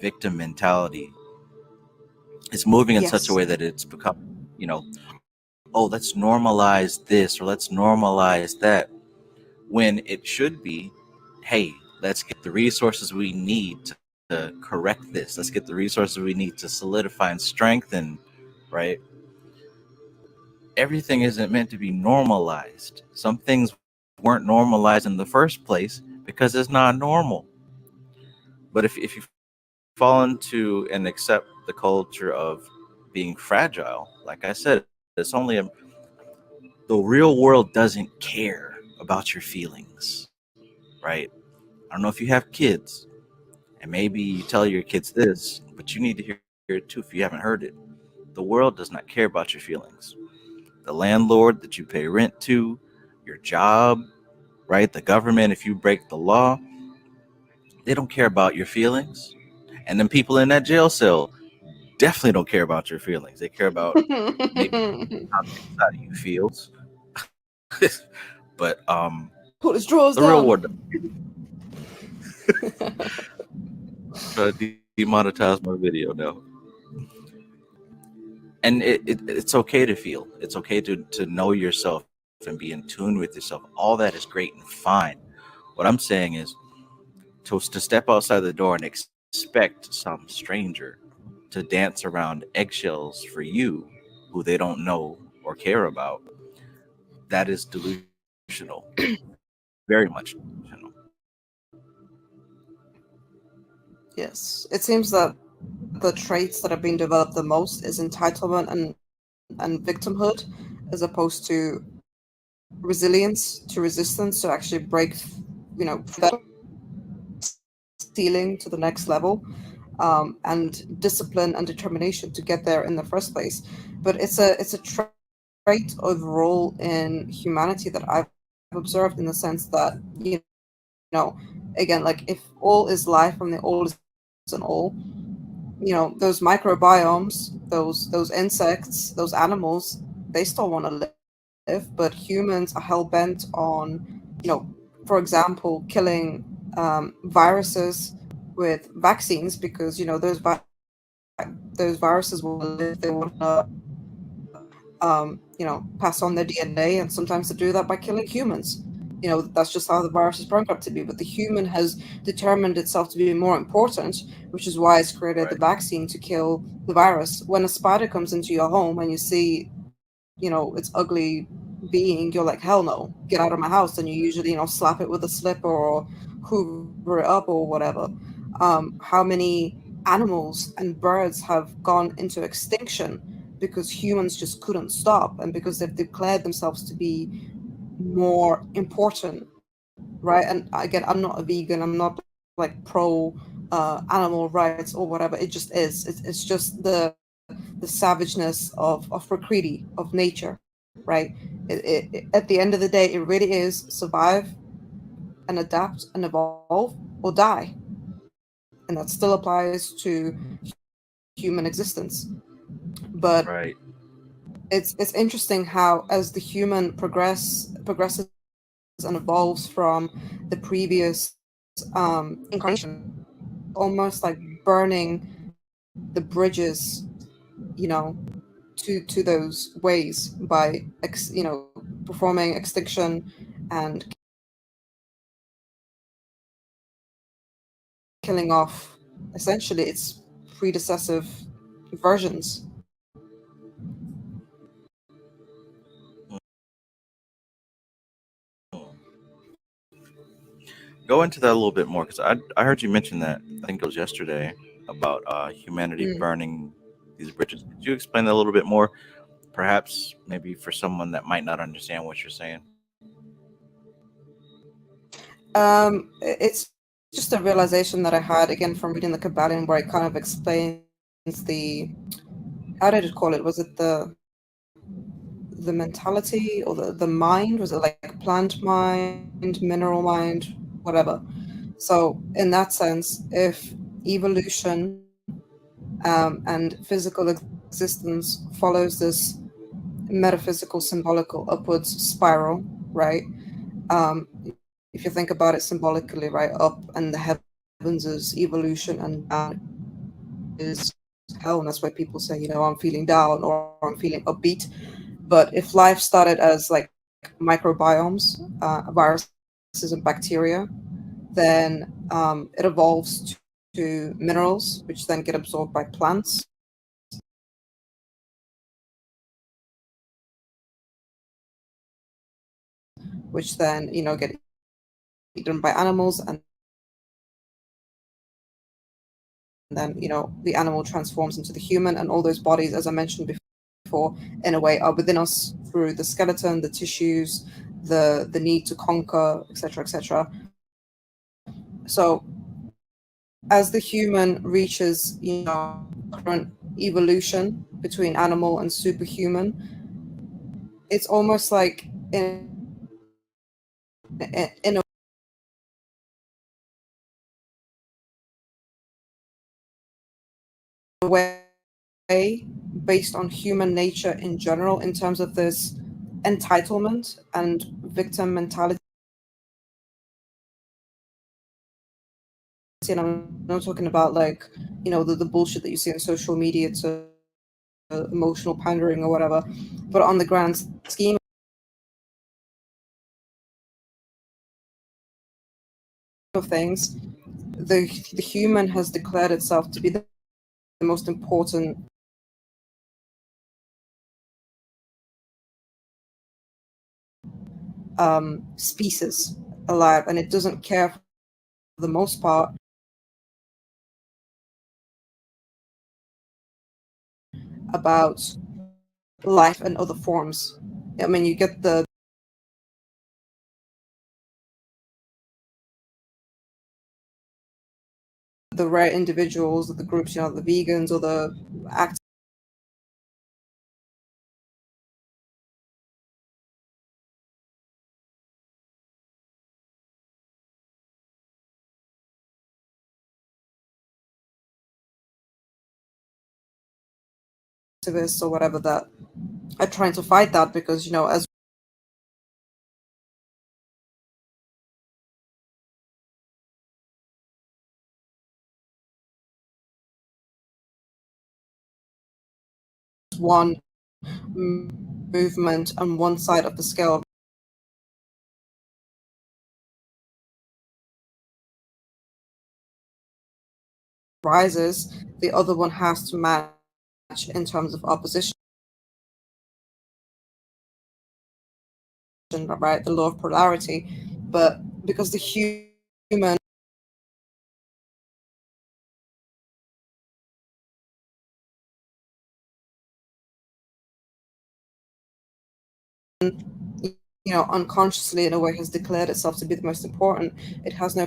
victim mentality. It's moving in such a Yes. way that it's become, oh, let's normalize this or let's normalize that, when it should be, hey, let's get the resources we need to correct this. Let's get the resources we need to solidify and strengthen, right? Everything isn't meant to be normalized. Some things weren't normalized in the first place because it's not normal. But if you fall into and accept the culture of being fragile, like I said, the real world doesn't care about your feelings, right? I don't know if you have kids, and maybe you tell your kids this, but you need to hear it too if you haven't heard it. The world does not care about your feelings. The landlord that you pay rent to, your job, right? The government, if you break the law, they don't care about your feelings. And then people in that jail cell definitely don't care about your feelings. They care about maybe how the inside of you feels. But Put his the drawers real world down. doesn't try to demonetize my video now. And it's okay to feel. It's okay to know yourself and be in tune with yourself. All that is great and fine. What I'm saying is to step outside the door and expect some stranger to dance around eggshells for you who they don't know or care about, that is delusional. Very much delusional. Yes. It seems that the traits that are being developed the most is entitlement and victimhood, as opposed to resilience, to resistance, to actually break, through that ceiling to the next level, and discipline and determination to get there in the first place. But it's a trait overall in humanity that I've observed, in the sense that, again, like if all is life and the all is in all, those microbiomes, those insects, those animals, they still want to live, but humans are hell bent on, for example, killing viruses with vaccines, because those viruses want to live, they want to pass on their DNA, and sometimes they do that by killing humans. That's just how the virus is programmed to be. But the human has determined itself to be more important, which is why it's created the Right. vaccine to kill the virus. When a spider comes into your home and you see, its ugly being, you're like, hell no, get out of my house. And you usually, slap it with a slipper or hoover it up or whatever. How many animals and birds have gone into extinction because humans just couldn't stop, and because they've declared themselves to be more important, right? And again, I'm not a vegan, I'm not like pro animal rights or whatever. It just is. It's just the savageness of Prakriti, of nature, right? At the end of the day, it really is survive and adapt and evolve or die, and that still applies to human existence. But Right. it's interesting how, as the human progresses and evolves from the previous incarnation, almost like burning the bridges, you know, to those ways by performing extinction and killing off essentially its predecessive versions. Go into that a little bit more because I heard you mention that. I think it was yesterday about humanity Mm. burning these bridges. Could you explain that a little bit more? Perhaps maybe for someone that might not understand what you're saying. It's just a realization that I had again from reading the Kabbalion, where it kind of explains how did it call it? Was it the mentality or the mind? Was it like plant mind, mineral mind, whatever? So in that sense, if evolution and physical existence follows this metaphysical, symbolical upwards spiral, right? If you think about it symbolically, right, up and the heavens is evolution, and down is hell, and that's why people say, I'm feeling down or I'm feeling upbeat. But if life started as like microbiomes, viruses and bacteria, then it evolves to minerals, which then get absorbed by plants, which then get eaten by animals, and then the animal transforms into the human, and all those bodies, as I mentioned before, in a way are within us through the skeleton, the tissues, the need to conquer, etc., etc. So as the human reaches, current evolution between animal and superhuman, it's almost like in a way based on human nature in general, in terms of this entitlement and victim mentality. And I'm not talking about like, the bullshit that you see on social media to emotional pandering or whatever, but on the grand scheme of things, the human has declared itself to be the most important species alive, and it doesn't care for the most part about life and other forms. I mean, you get the rare individuals, the groups, the vegans or the activists or whatever, that are trying to fight that, because as one movement on one side of the scale rises, the other one has to match in terms of opposition, right? The law of polarity. But because the human unconsciously in a way has declared itself to be the most important, it has no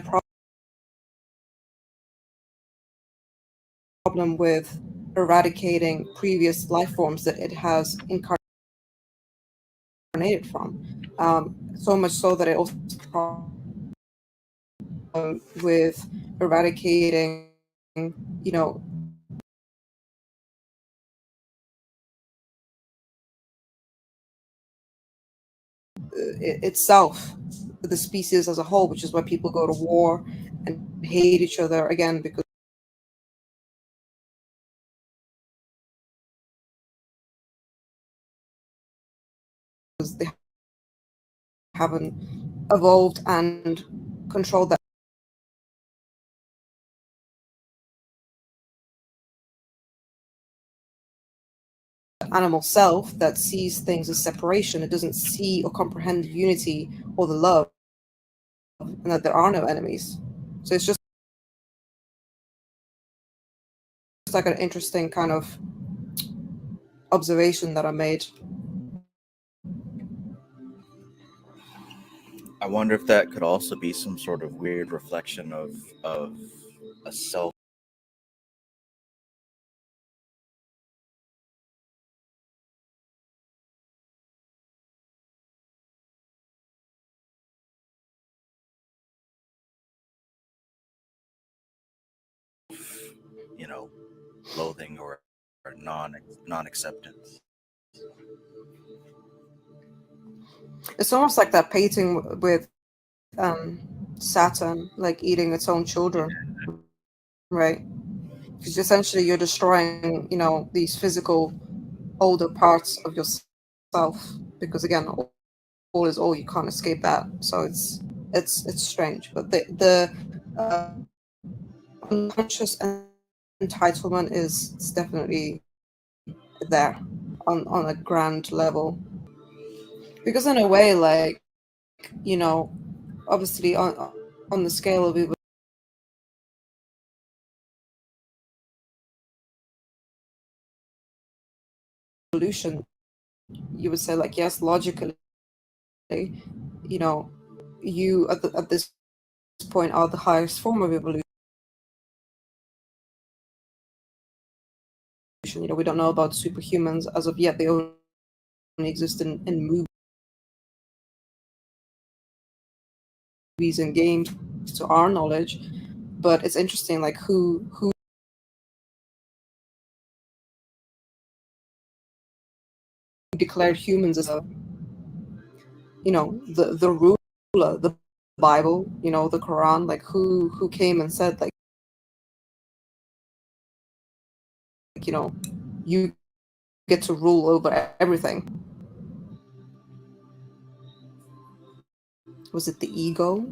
problem with eradicating previous life forms that it has incarnated from. So much so that it also with eradicating, you know, itself, the species as a whole, which is why people go to war and hate each other again, because they haven't evolved and controlled that animal self that sees things as separation. It doesn't see or comprehend the unity or the love, and that there are no enemies. So it's just like an interesting kind of observation that I made. I wonder if that could also be some sort of weird reflection of a self. You know, loathing or non acceptance. It's almost like that painting with Saturn, like eating its own children, right? Because essentially you're destroying, these physical older parts of yourself. Because again, all is all. You can't escape that. So it's strange. But the unconscious entitlement is definitely there on a grand level. Because in a way, like, obviously on the scale of evolution, you would say, like, yes, logically, you know you at this point are the highest form of evolution. We don't know about superhumans as of yet. They only exist in movies and games to our knowledge. But it's interesting, like, who declared humans as the ruler, the Bible, the Quran, like, who came and said, like, you get to rule over everything. Was it the ego?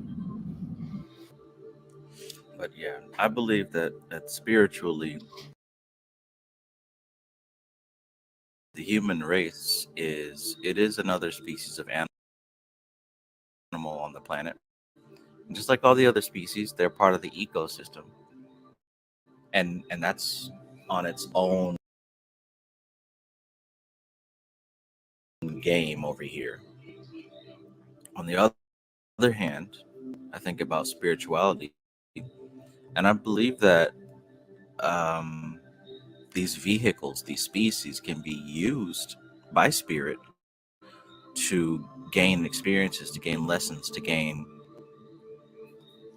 But yeah, I believe that spiritually, the human race is another species of animal on the planet. And just like all the other species, they're part of the ecosystem, and that's on its own game over here. On the other hand, I think about spirituality, and I believe that um, these vehicles, these species, can be used by spirit to gain experiences, to gain lessons, to gain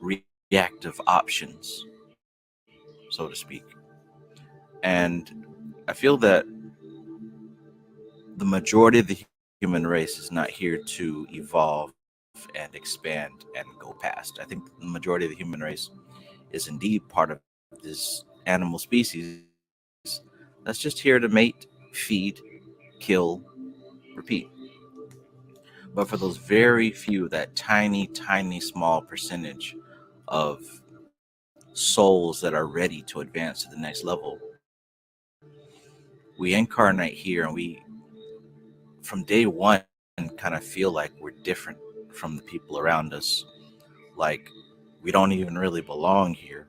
reactive options, so to speak. And I feel that the majority of the human race is not here to evolve and expand and go past. I think the majority of the human race is indeed part of this animal species that's just here to mate, feed, kill, repeat. But for those very few, that tiny, tiny, small percentage of souls that are ready to advance to the next level, we incarnate here and we, from day one, kind of feel like we're different from the people around us. Like we don't even really belong here.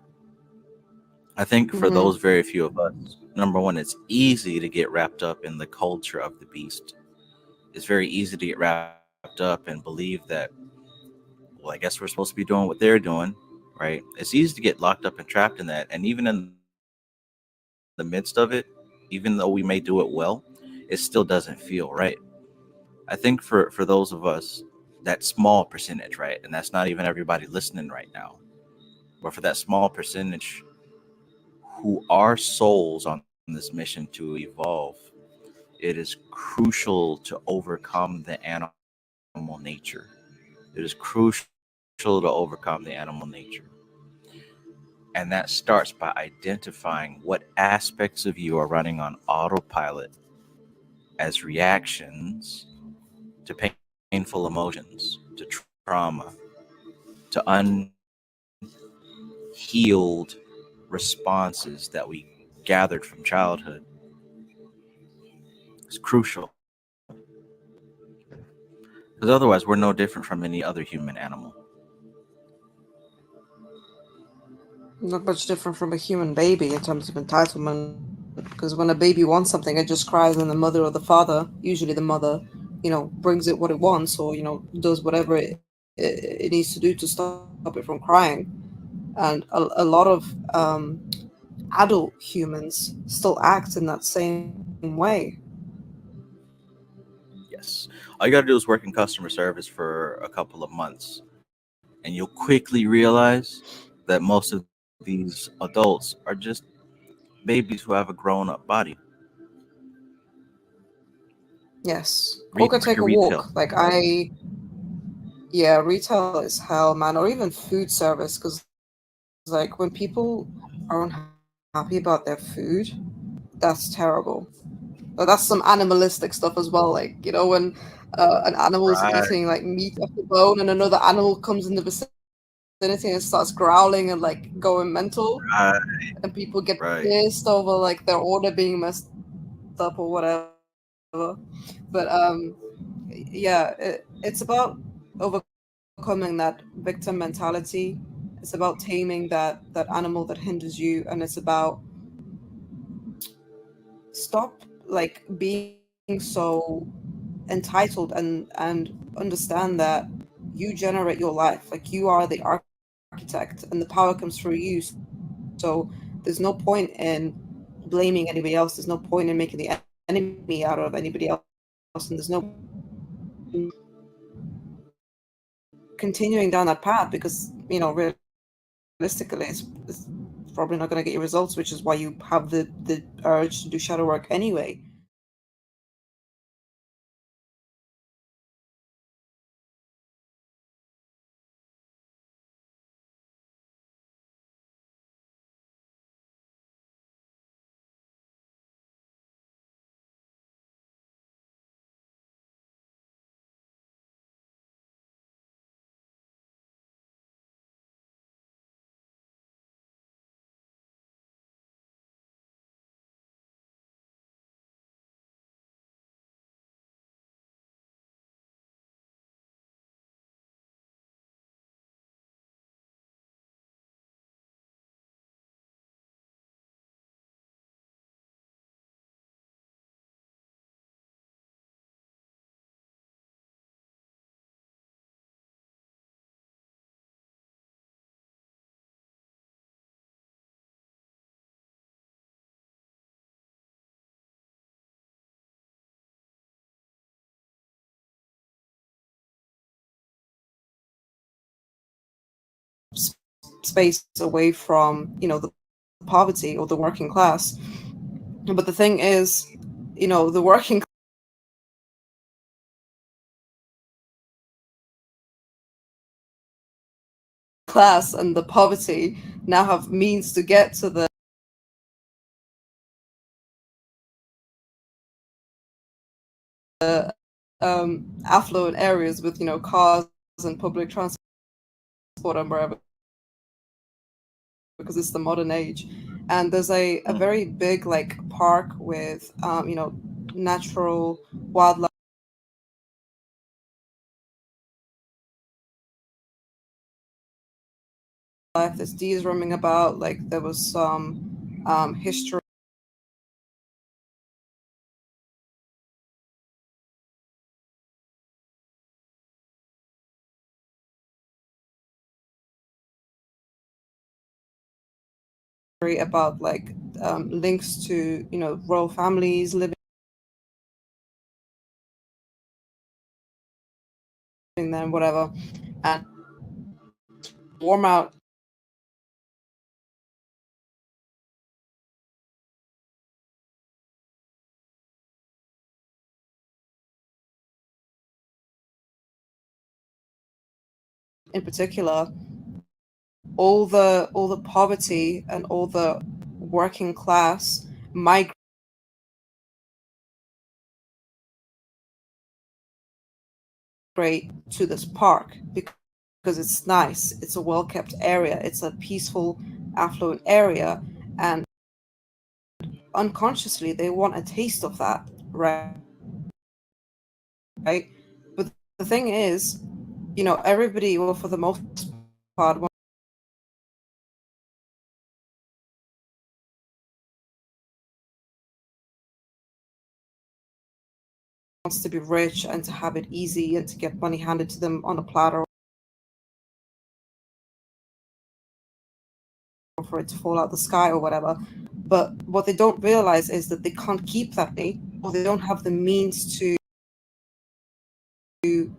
I think for those Mm-hmm. very few of us, number one, it's easy to get wrapped up in the culture of the beast. It's very easy to get wrapped up and believe that, well, I guess we're supposed to be doing what they're doing, right? It's easy to get locked up and trapped in that. And even in the midst of it, even though we may do it well, it still doesn't feel right. I think for those of us, that small percentage, right? And that's not even everybody listening right now, but for that small percentage who are souls on this mission to evolve, it is crucial to overcome the animal nature. It is crucial to overcome the animal nature. And that starts by identifying what aspects of you are running on autopilot as reactions to painful emotions, to trauma, to unhealed responses that we gathered from childhood. It's crucial. Because otherwise, we're no different from any other human animal. Not much different from a human baby in terms of entitlement. Because when a baby wants something, it just cries, and the mother or the father, usually the mother, brings it what it wants, or does whatever it needs to do to stop it from crying. And a lot of adult humans still act in that same way. Yes. All you got to do is work in customer service for a couple of months, and you'll quickly realize that most of these adults are just babies who have a grown up body. Yes. Or Work go in take a retail. walk. Yeah, retail is hell, man. Or even food service, because like when people are unhappy about their food, that's terrible. But that's some animalistic stuff as well. Like, when an animal's eating like Right, meat off the bone and another animal comes in the vicinity and starts growling and like going mental, and people get right, pissed over like their order being messed up or whatever. But yeah, it's about overcoming that victim mentality. It's about taming that animal that hinders you, and it's about stop like being so entitled and understand that you generate your life. Like you are the architect and the power comes through you. So there's no point in blaming anybody else. There's no point in making the enemy out of anybody else. And there's no point in continuing down that path because, realistically, it's probably not going to get you results, which is why you have the urge to do shadow work anyway. Space away from, the poverty or the working class. But the thing is, the working class and the poverty now have means to get to the affluent areas with cars and public transport and wherever, because it's the modern age. And there's a Mm. very big like park with natural wildlife. There's deers roaming about. Like there was some history about like links to royal families living there and whatever, and warm out in particular, all the poverty and all the working class migrate to this park because it's nice, it's a well kept area, it's a peaceful, affluent area, and unconsciously they want a taste of that, right? But the thing is, everybody, well, for the most part, wants to be rich and to have it easy and to get money handed to them on a platter, or for it to fall out the sky or whatever. But what they don't realize is that they can't keep that money, or they don't have the means to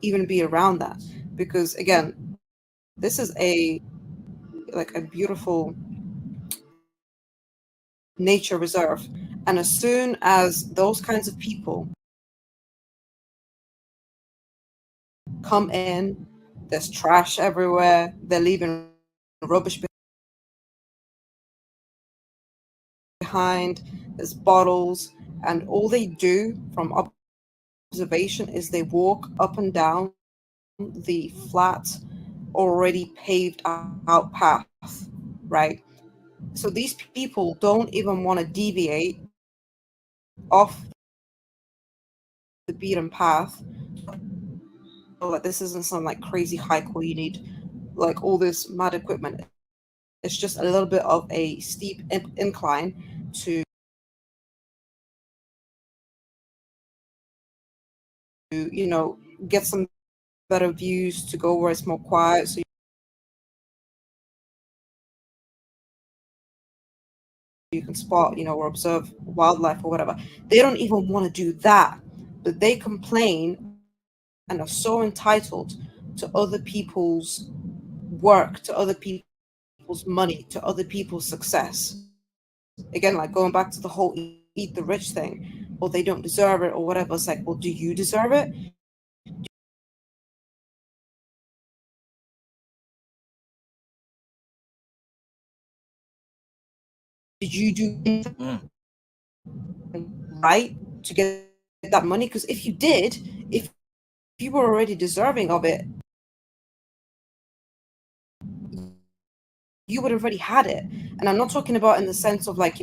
even be around that. Because again, this is a beautiful nature reserve. And as soon as those kinds of people come in, there's trash everywhere, they're leaving rubbish behind, there's bottles, and all they do from observation is they walk up and down the flat, already paved out path, right? So these people don't even want to deviate off the beaten path. Like this isn't some like crazy hike where you need like all this mad equipment. It's just a little bit of a steep incline to get some better views, to go where it's more quiet, so you can spot or observe wildlife or whatever. They don't even want to do that, but they complain and are so entitled to other people's work, to other people's money, to other people's success. Again, like going back to the whole eat the rich thing, or they don't deserve it or whatever. It's like, well, do you deserve it? Did you do anything Mm. right to get that money? Because if you did, if you were already deserving of it, you would have already had it. And I'm not talking about in the sense of like,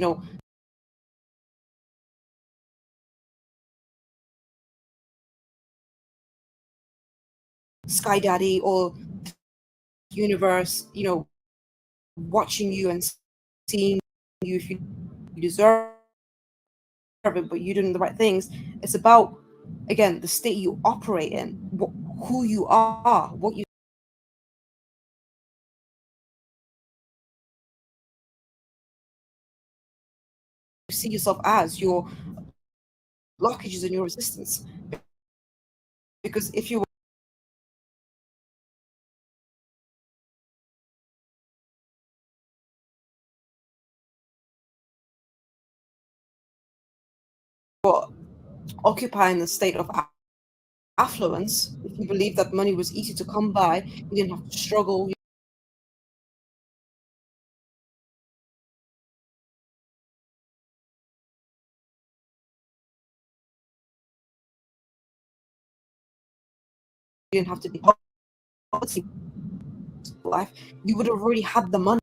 Sky Daddy or universe, watching you and seeing you if you deserve it, but you're doing the right things. It's about, again, the state you operate in, who you are, what you see yourself as, your blockages and your resistance. Because if you were occupying the state of affluence, if you believe that money was easy to come by, you didn't have to struggle, didn't have to be policy life, you would have already had the money.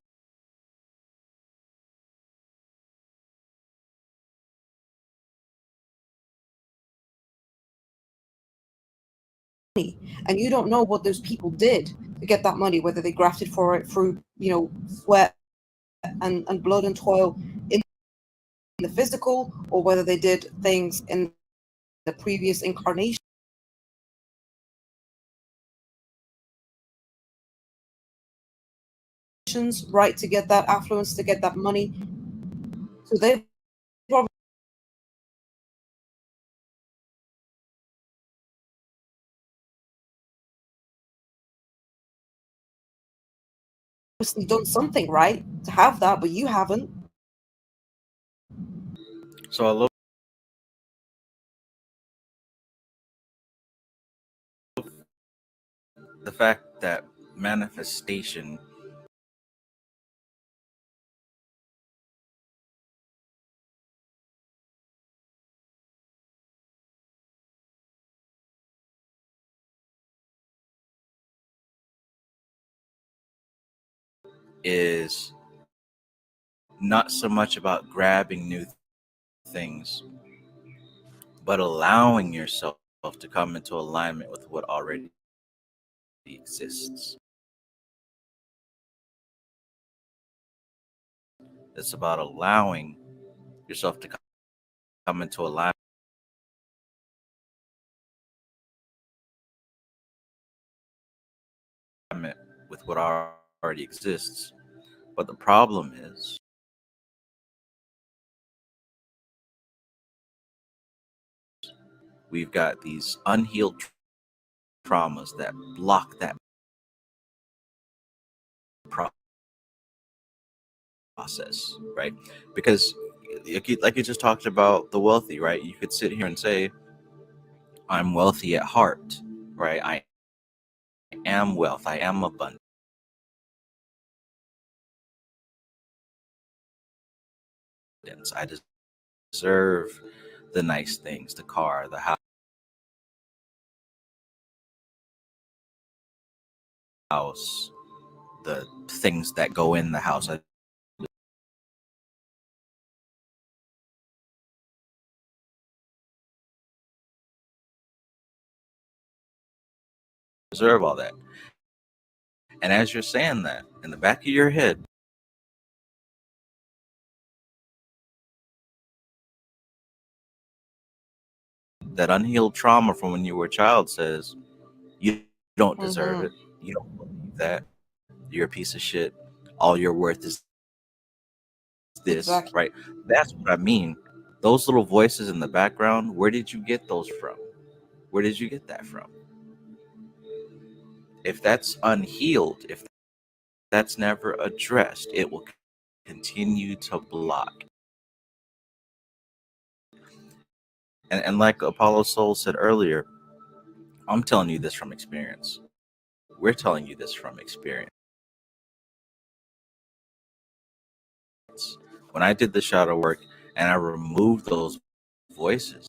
And you don't know what those people did to get that money, whether they grafted for it through, sweat and blood and toil in the physical, or whether they did things in the previous incarnation, right, to get that affluence, to get that money. So they obviously done something right to have that, but you haven't. So I love the fact that manifestation is not so much about grabbing new things, but allowing yourself to come into alignment with what already exists. It's about allowing yourself to come into alignment with what already exists. But the problem is, we've got these unhealed traumas that block that process, right? Because, like you just talked about the wealthy, right? You could sit here and say, I'm wealthy at heart, right? I am wealth, I am abundance. I deserve the nice things, the car, the house, the things that go in the house. I deserve all that. And as you're saying that, in the back of your head, that unhealed trauma from when you were a child says, you don't deserve it. You don't believe that. You're a piece of shit. All your worth is this, Exactly. right? That's what I mean. Those little voices in the background, where did you get those from? Where did you get that from? If that's unhealed, if that's never addressed, it will continue to block. And like Apollo Soul said earlier, I'm telling you this from experience. We're telling you this from experience. When I did the shadow work and I removed those voices,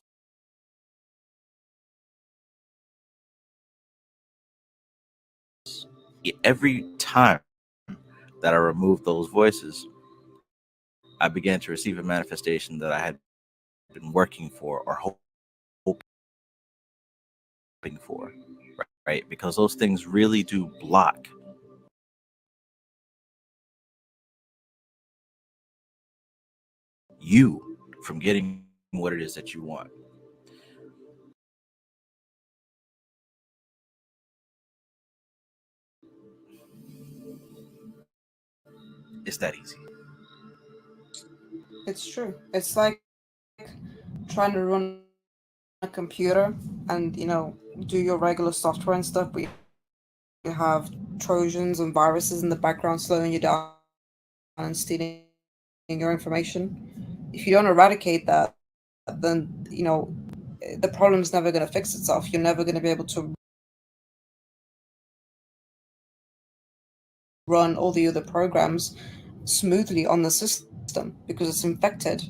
every time that I removed those voices, I began to receive a manifestation that I had been working for or hoping for, right? Because those things really do block you from getting what it is that you want. It's that easy. It's true. It's like trying to run a computer and do your regular software and stuff, but you have trojans and viruses in the background slowing you down and stealing your information. If you don't eradicate that, then the problem's never going to fix itself. You're never going to be able to run all the other programs smoothly on the system because it's infected.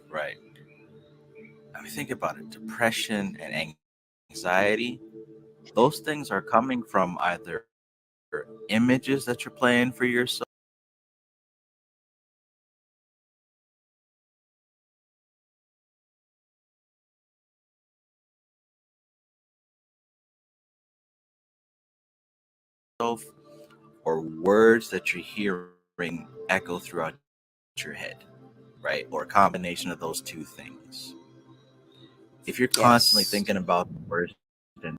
Right. I mean, think about it. Depression and anxiety, those things are coming from either images that you're playing for yourself or words that you're hearing echo throughout your head, right? Or a combination of those two things. If you're constantly Yes. thinking about the worst and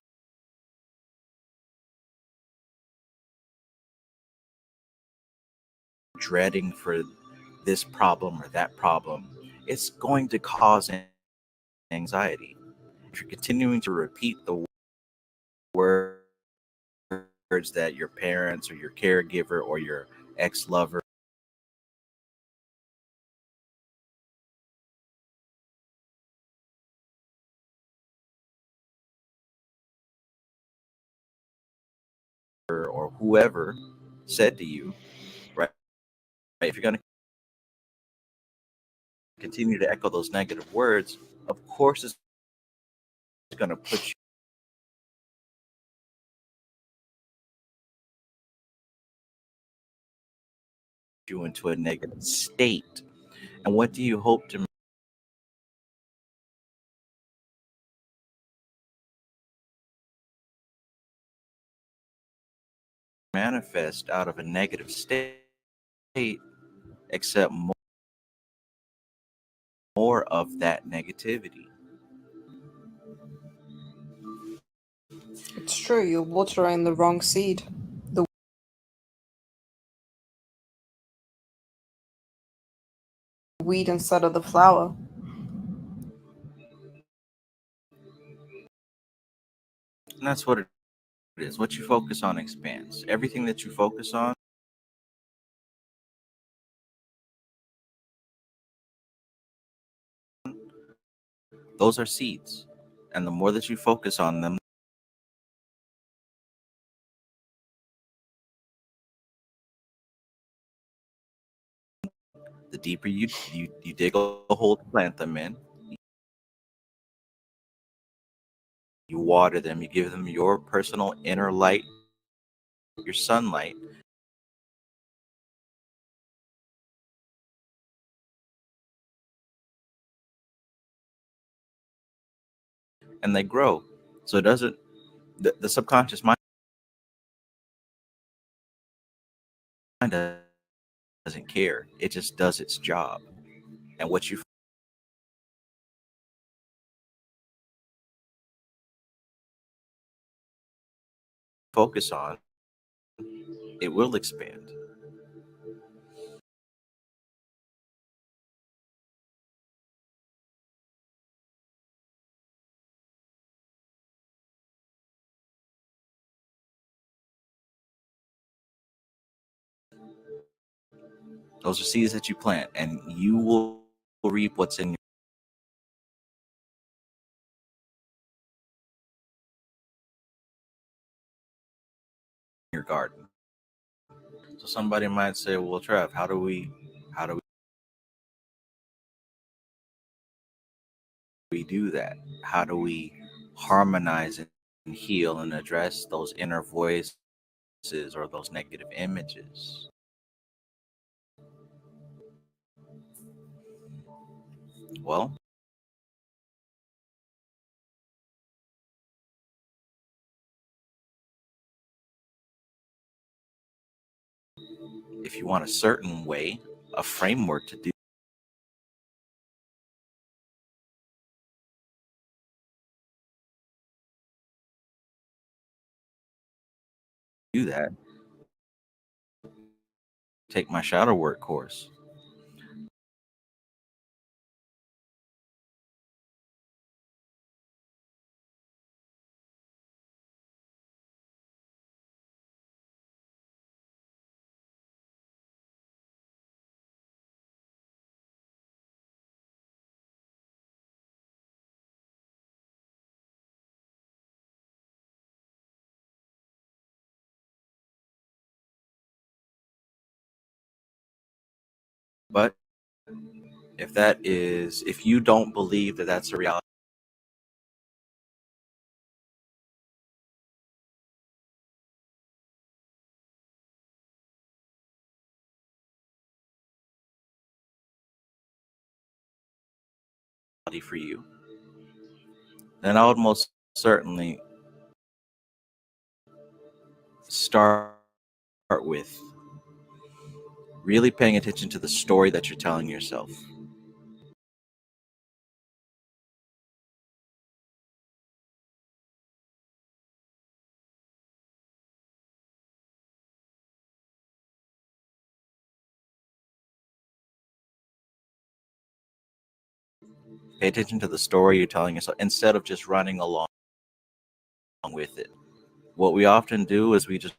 dreading for this problem or that problem, it's going to cause anxiety. If you're continuing to repeat the words that your parents or your caregiver or your ex lover or whoever said to you, right? If you're going to continue to echo those negative words, of course it's going to put you into a negative state. And what do you hope to manifest out of a negative state except more of that negativity? It's true, you're watering the wrong seed. The weed instead of the flower. And that's what it is. What you focus on expands. Everything that you focus on, those are seeds. And the more that you focus on them, the deeper you dig a hole to plant them in, you water them, you give them your personal inner light, your sunlight, and they grow. So it doesn't, the subconscious mind doesn't care. It just does its job. And what you focus on, it will expand. Those are seeds that you plant, and you will reap what's in your garden. So somebody might say, "Well, Trev, how do we do that? How do we harmonize and heal and address those inner voices or those negative images?" Well, if you want a certain way, a framework to do that, take my shadow work course. if you don't believe that that's a reality for you, then I would most certainly start with really paying attention to the story that you're telling yourself. Pay attention to the story you're telling yourself instead of just running along with it. What we often do is we just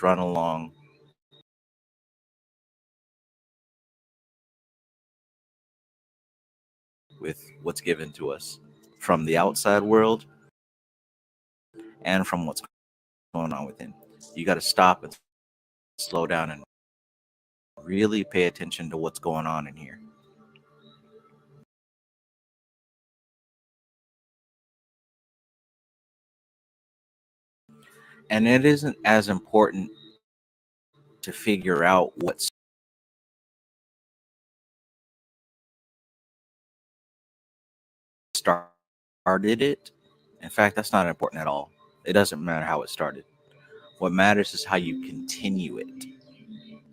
run along with what's given to us from the outside world and from what's going on within. You got to stop and slow down and really pay attention to what's going on in here. And it isn't as important to figure out what started it. In fact, that's not important at all. It doesn't matter how it started. What matters is how you continue it.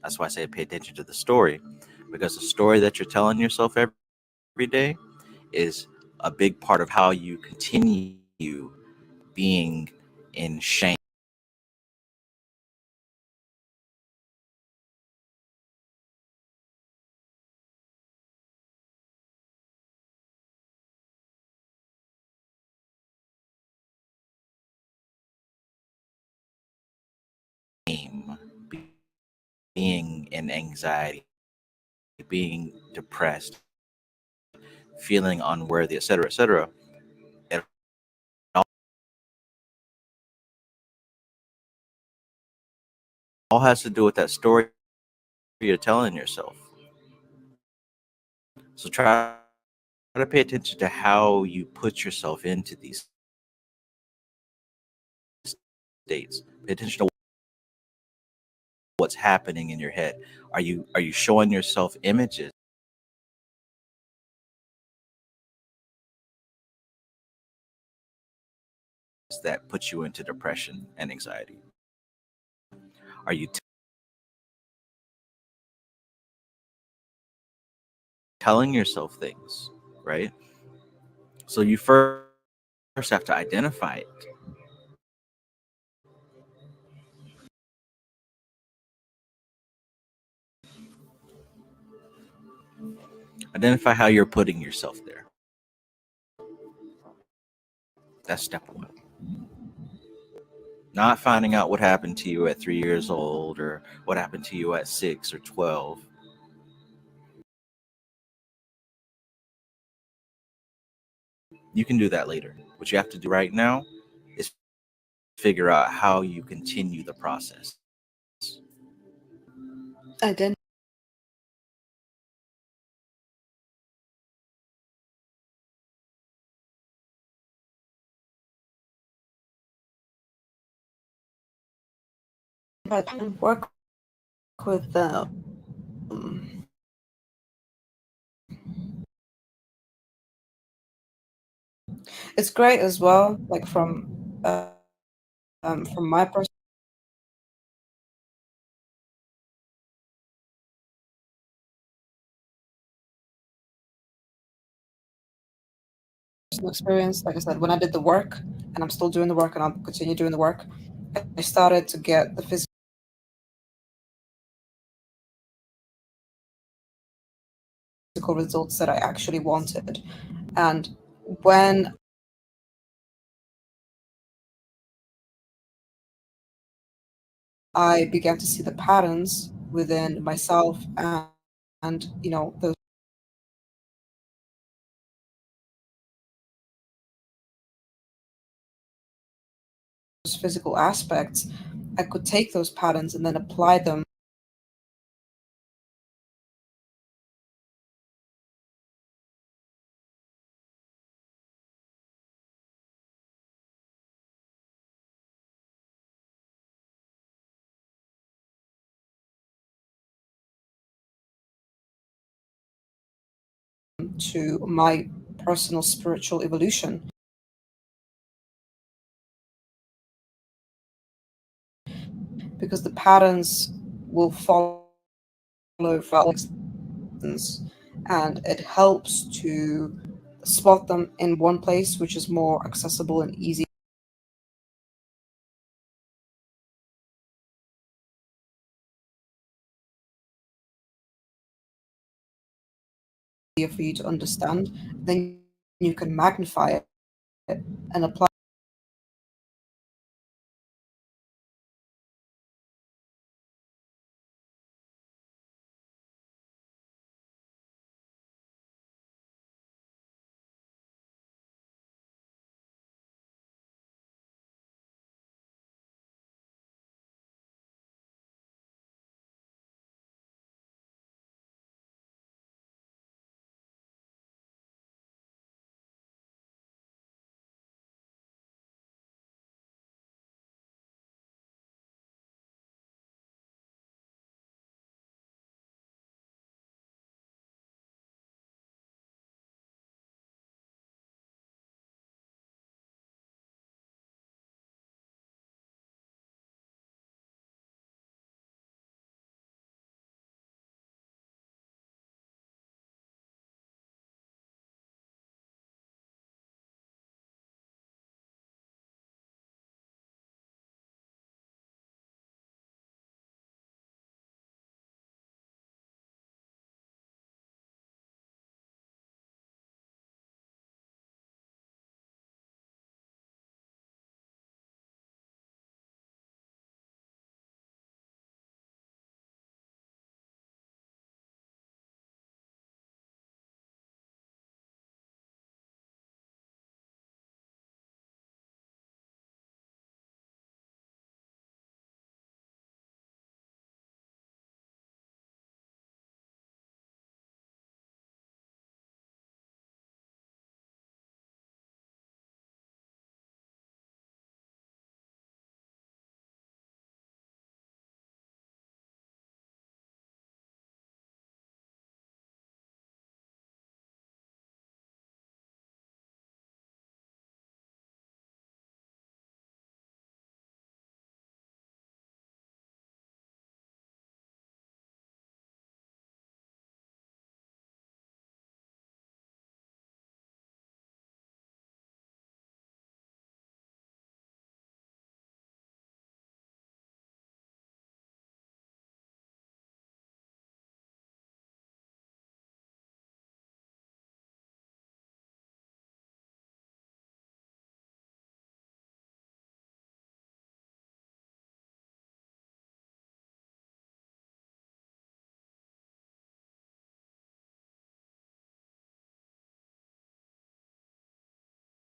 That's why I say pay attention to the story, because the story that you're telling yourself every day is a big part of how you continue being in shame, being in anxiety, being depressed, feeling unworthy, etc., etc. It all has to do with that story you're telling yourself. So try to pay attention to how you put yourself into these states. Pay attention to what's happening in your head. Are you showing yourself images that put you into depression and anxiety? Are you telling yourself things, right? So you first have to identify it. Identify how you're putting yourself there. That's step one. Not finding out what happened to you at 3 years old or what happened to you at 6 or 12. You can do that later. What you have to do right now is figure out how you continue the process. Identify and work with them. It's great as well, like from my personal experience. Like I said, when I did the work, and I'm still doing the work, and I'll continue doing the work, I started to get the physical results that I actually wanted. And when I began to see the patterns within myself and those physical aspects, I could take those patterns and then apply them to my personal spiritual evolution. Because the patterns will follow throughout existence, and it helps to spot them in one place, which is more accessible and easy for you to understand. Then you can magnify it and apply